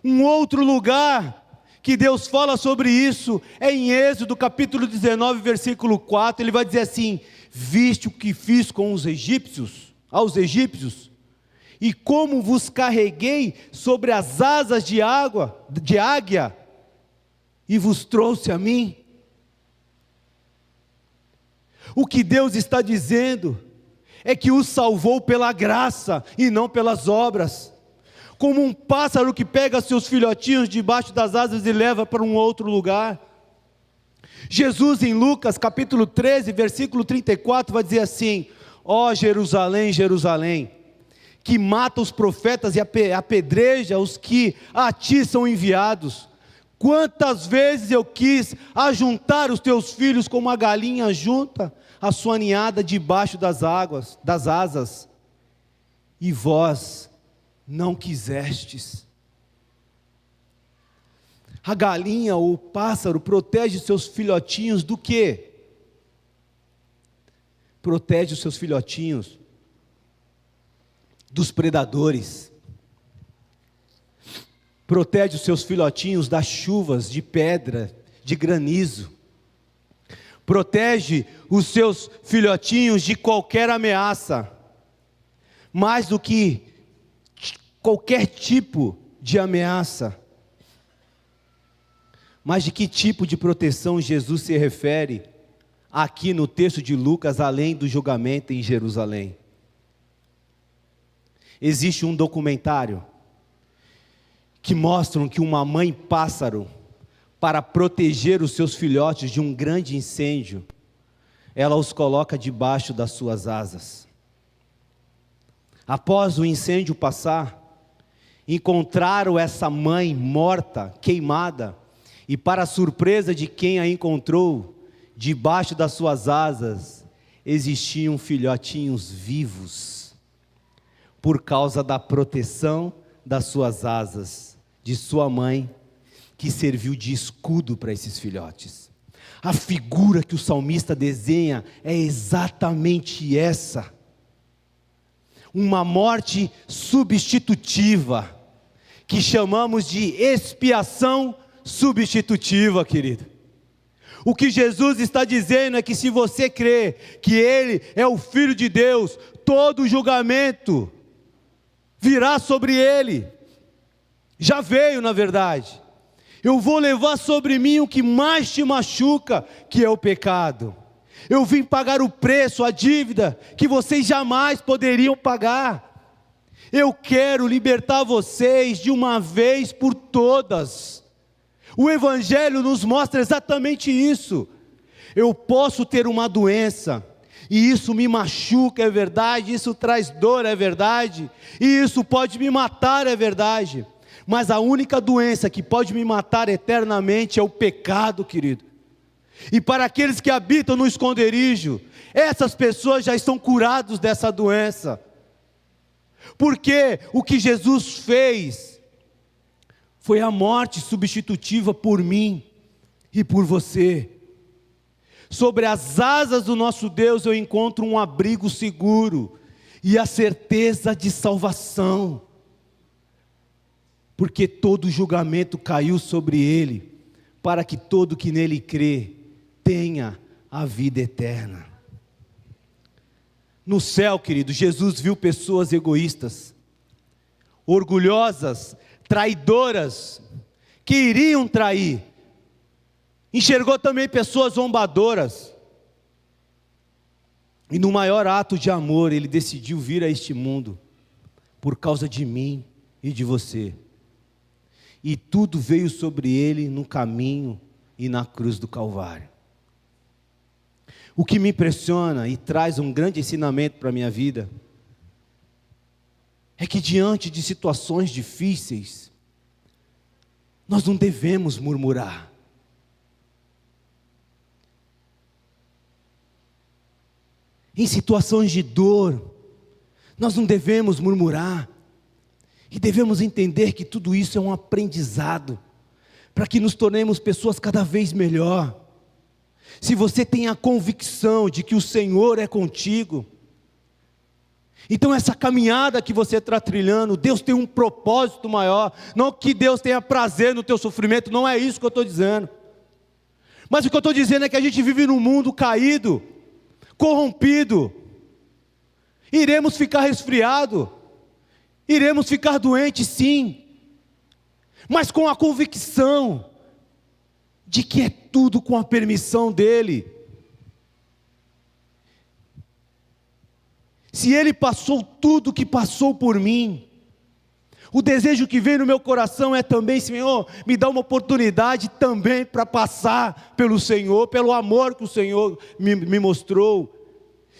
Um outro lugar que Deus fala sobre isso é em Êxodo capítulo 19, versículo 4. Ele vai dizer assim: viste o que fiz com os egípcios, aos egípcios, e como vos carreguei sobre as asas de águia, e vos trouxe a mim. O que Deus está dizendo é que os salvou pela graça e não pelas obras. Como um pássaro que pega seus filhotinhos debaixo das asas e leva para um outro lugar. Jesus em Lucas capítulo 13, versículo 34 vai dizer assim: ó Jerusalém, Jerusalém, que mata os profetas e apedreja os que a ti são enviados. Quantas vezes eu quis ajuntar os teus filhos como a galinha junta a sua ninhada debaixo das asas, e vós não quisestes. A galinha ou o pássaro protege seus filhotinhos do quê? Protege os seus filhotinhos dos predadores. Protege os seus filhotinhos das chuvas de pedra, de granizo. Protege os seus filhotinhos de qualquer ameaça. Mais do que qualquer tipo de ameaça. Mas de que tipo de proteção Jesus se refere aqui no texto de Lucas, além do julgamento em Jerusalém? Existe um documentário que mostra que uma mãe pássaro, para proteger os seus filhotes de um grande incêndio, ela os coloca debaixo das suas asas. Após o incêndio passar, encontraram essa mãe morta, queimada, e para a surpresa de quem a encontrou, debaixo das suas asas, existiam filhotinhos vivos, por causa da proteção das suas asas, de sua mãe, que serviu de escudo para esses filhotes. A figura que o salmista desenha é exatamente essa. Uma morte substitutiva, que chamamos de expiação substitutiva, querido. O que Jesus está dizendo é que se você crê que Ele é o Filho de Deus, todo julgamento virá sobre Ele. Já veio, na verdade. Eu vou levar sobre mim o que mais te machuca, que é o pecado. Eu vim pagar o preço, a dívida, que vocês jamais poderiam pagar. Eu quero libertar vocês de uma vez por todas. O Evangelho nos mostra exatamente isso. Eu posso ter uma doença, e isso me machuca, é verdade, isso traz dor, é verdade, e isso pode me matar, é verdade. Mas a única doença que pode me matar eternamente é o pecado, querido. E para aqueles que habitam no esconderijo, essas pessoas já estão curados dessa doença. Porque o que Jesus fez foi a morte substitutiva por mim e por você. Sobre as asas do nosso Deus eu encontro um abrigo seguro e a certeza de salvação, porque todo julgamento caiu sobre ele, para que todo que nele crê tenha a vida eterna. No céu, querido, Jesus viu pessoas egoístas, orgulhosas, traidoras, que iriam trair. Enxergou também pessoas zombadoras. E no maior ato de amor, ele decidiu vir a este mundo, por causa de mim e de você. E tudo veio sobre ele no caminho e na cruz do Calvário. O que me impressiona e traz um grande ensinamento para a minha vida, é que diante de situações difíceis, nós não devemos murmurar. Em situações de dor, nós não devemos murmurar. E devemos entender que tudo isso é um aprendizado, para que nos tornemos pessoas cada vez melhor. Se você tem a convicção de que o Senhor é contigo, então essa caminhada que você está trilhando, Deus tem um propósito maior. Não que Deus tenha prazer no teu sofrimento, não é isso que eu estou dizendo. Mas o que eu estou dizendo é que a gente vive num mundo caído, corrompido. Iremos ficar resfriados, iremos ficar doentes, sim, mas com a convicção de que é tudo com a permissão dEle. Se Ele passou tudo que passou por mim, o desejo que vem no meu coração é também: Senhor, me dá uma oportunidade também para passar pelo Senhor, pelo amor que o Senhor me mostrou.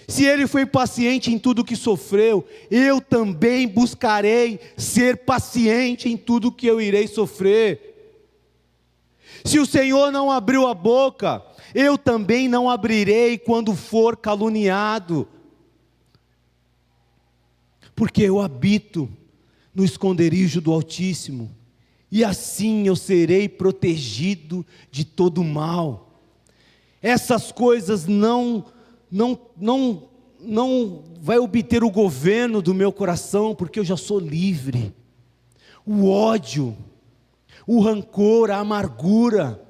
Se Ele foi paciente em tudo que sofreu, eu também buscarei ser paciente em tudo que eu irei sofrer. Se o Senhor não abriu a boca, eu também não abrirei quando for caluniado. Porque eu habito no esconderijo do Altíssimo, e assim eu serei protegido de todo mal. Essas coisas não vai obter o governo do meu coração, porque eu já sou livre. O ódio, o rancor, a amargura,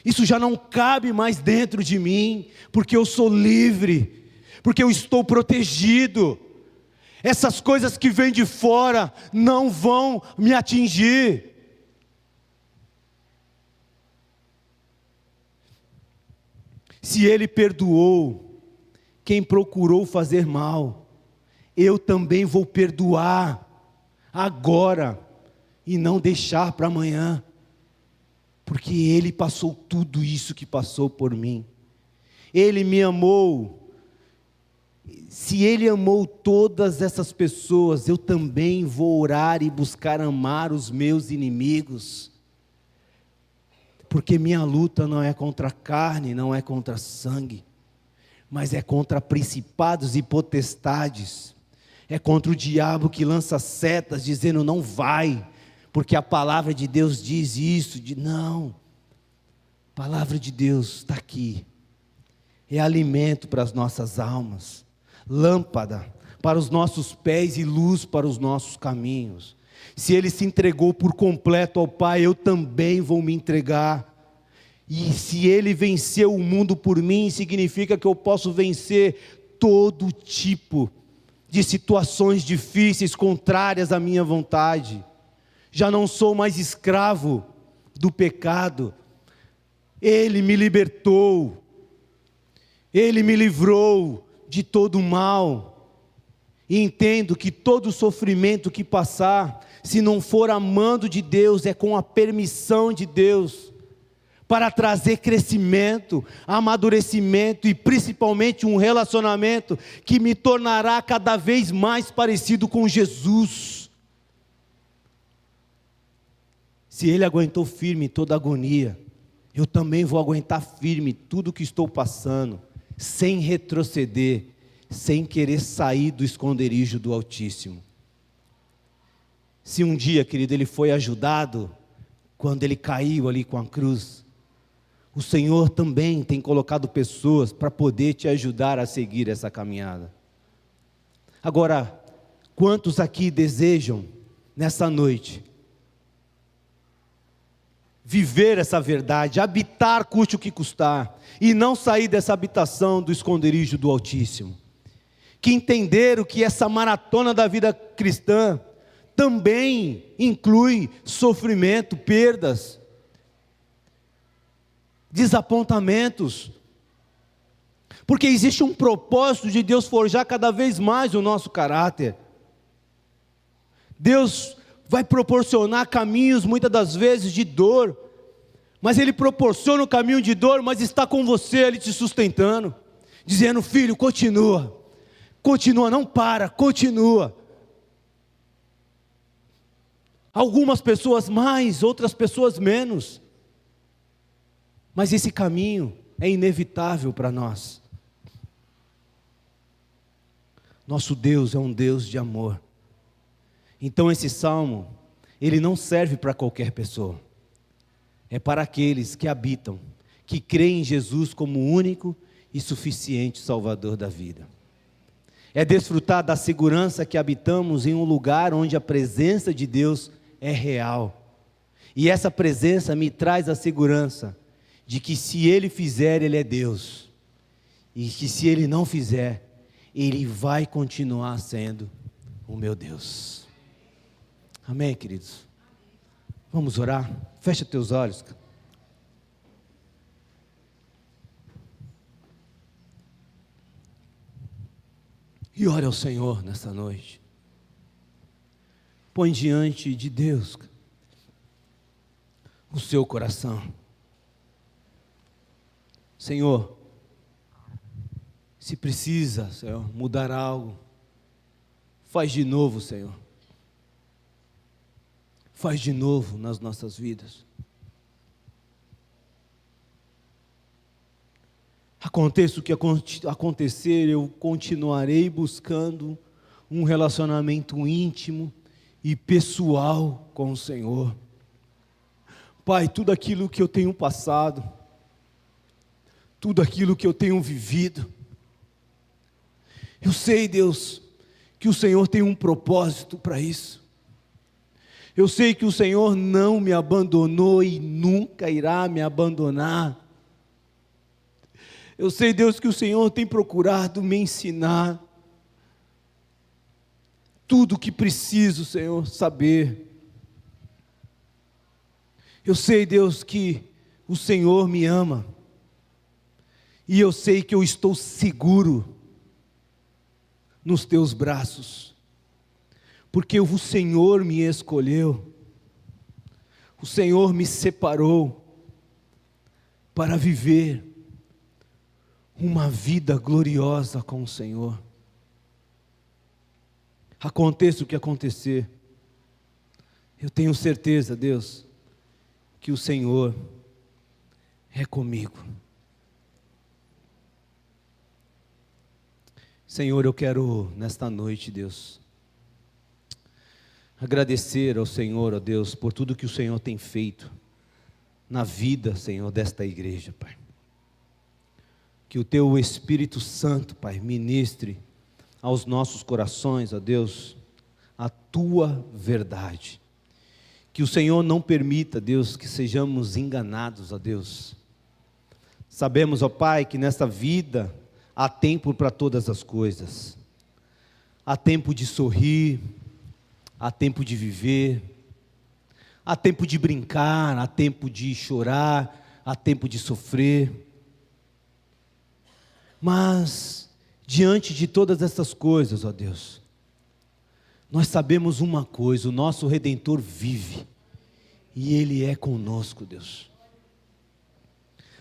isso já não cabe mais dentro de mim, porque eu sou livre, porque eu estou protegido. Essas coisas que vêm de fora não vão me atingir. Se Ele perdoou quem procurou fazer mal, eu também vou perdoar agora e não deixar para amanhã, porque Ele passou tudo isso que passou por mim. Ele me amou. Se Ele amou todas essas pessoas, eu também vou orar e buscar amar os meus inimigos. Porque minha luta não é contra a carne, não é contra sangue, mas é contra principados e potestades. É contra o diabo que lança setas dizendo não vai, porque a palavra de Deus diz isso. Não, a palavra de Deus está aqui. É alimento para as nossas almas, lâmpada para os nossos pés e luz para os nossos caminhos. Se Ele se entregou por completo ao Pai, eu também vou me entregar. E se Ele venceu o mundo por mim, significa que eu posso vencer todo tipo de situações difíceis, contrárias à minha vontade. Já não sou mais escravo do pecado. Ele me libertou. Ele me livrou de todo o mal. E entendo que todo sofrimento que passar, se não for amando de Deus, é com a permissão de Deus, para trazer crescimento, amadurecimento e principalmente um relacionamento que me tornará cada vez mais parecido com Jesus. Se Ele aguentou firme toda a agonia, eu também vou aguentar firme tudo que estou passando, sem retroceder, sem querer sair do esconderijo do Altíssimo. Se um dia, querido, Ele foi ajudado, quando Ele caiu ali com a cruz, o Senhor também tem colocado pessoas para poder te ajudar a seguir essa caminhada. Agora, quantos aqui desejam, nessa noite, viver essa verdade, habitar custe o que custar, e não sair dessa habitação do esconderijo do Altíssimo? Que entenderam que essa maratona da vida cristã também inclui sofrimento, perdas, desapontamentos, porque existe um propósito de Deus forjar cada vez mais o nosso caráter. Deus vai proporcionar caminhos muitas das vezes de dor, mas Ele proporciona o caminho de dor, mas está com você, Ele te sustentando, dizendo: filho, continua, não para, continua. Algumas pessoas mais, outras pessoas menos, mas esse caminho é inevitável para nós. Nosso Deus é um Deus de amor. Então esse salmo, ele não serve para qualquer pessoa. É para aqueles que habitam, que creem em Jesus como o único e suficiente Salvador da vida. É desfrutar da segurança que habitamos em um lugar onde a presença de Deus é real. E essa presença me traz a segurança de que se Ele fizer, Ele é Deus. E que se Ele não fizer, Ele vai continuar sendo o meu Deus. Amém, queridos? Vamos orar? Fecha teus olhos. E ore ao Senhor nessa noite. Põe diante de Deus o seu coração. Senhor, se precisa, Senhor, mudar algo, faz de novo, Senhor. Faz de novo nas nossas vidas. Aconteça o que acontecer, eu continuarei buscando um relacionamento íntimo e pessoal com o Senhor. Pai, tudo aquilo que eu tenho passado, tudo aquilo que eu tenho vivido, eu sei, Deus, que o Senhor tem um propósito para isso. Eu sei que o Senhor não me abandonou e nunca irá me abandonar. Eu sei, Deus, que o Senhor tem procurado me ensinar tudo o que preciso, Senhor, saber. Eu sei, Deus, que o Senhor me ama. E eu sei que eu estou seguro nos teus braços, porque o Senhor me escolheu, o Senhor me separou para viver uma vida gloriosa com o Senhor. Aconteça o que acontecer, eu tenho certeza, Deus, que o Senhor é comigo. Senhor, eu quero nesta noite, Deus, agradecer ao Senhor, ó Deus, por tudo que o Senhor tem feito na vida, Senhor, desta igreja, Pai. Que o Teu Espírito Santo, Pai, ministre aos nossos corações, ó Deus, a Tua verdade. Que o Senhor não permita, Deus, que sejamos enganados, ó Deus. Sabemos, ó Pai, que nesta vida há tempo para todas as coisas. Há tempo de sorrir, há tempo de viver, há tempo de brincar, há tempo de chorar, há tempo de sofrer. Mas, diante de todas essas coisas, ó Deus, nós sabemos uma coisa: o nosso Redentor vive, e Ele é conosco, Deus.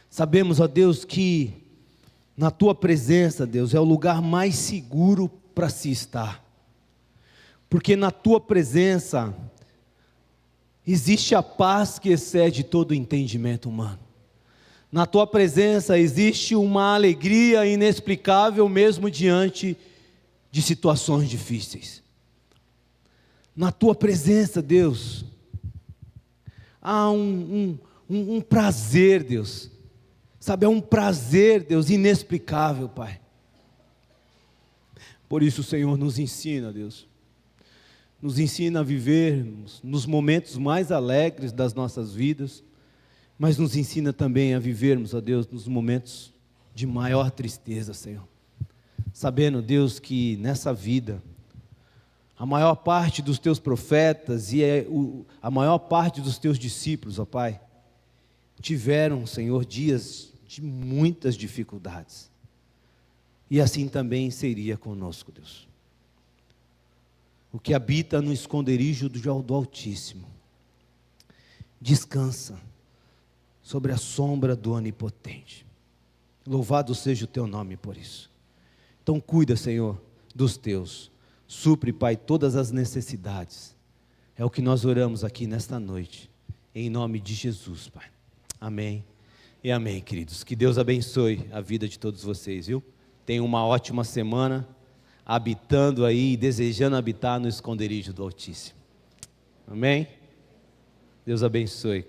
Sabemos, ó Deus, que na Tua presença, Deus, é o lugar mais seguro para se estar, porque na Tua presença existe a paz que excede todo o entendimento humano. Na Tua presença existe uma alegria inexplicável mesmo diante de situações difíceis. Na Tua presença, Deus, há um prazer, Deus, Sabe, é um prazer, Deus, inexplicável, Pai. Por isso o Senhor nos ensina, Deus. Nos ensina a vivermos nos momentos mais alegres das nossas vidas, mas nos ensina também a vivermos, ó Deus, nos momentos de maior tristeza, Senhor. Sabendo, Deus, que nessa vida, a maior parte dos teus profetas e a maior parte dos teus discípulos, ó Pai, tiveram, Senhor, dias de muitas dificuldades. E assim também seria conosco, Deus. O que habita no esconderijo do Altíssimo, descansa sobre a sombra do Onipotente. Louvado seja o teu nome por isso. Então cuida, Senhor, dos teus. Supre, Pai, todas as necessidades. É o que nós oramos aqui nesta noite, em nome de Jesus, Pai. Amém e amém, queridos. Que Deus abençoe a vida de todos vocês, viu? Tenham uma ótima semana, habitando aí, desejando habitar no esconderijo do Altíssimo. Amém? Deus abençoe.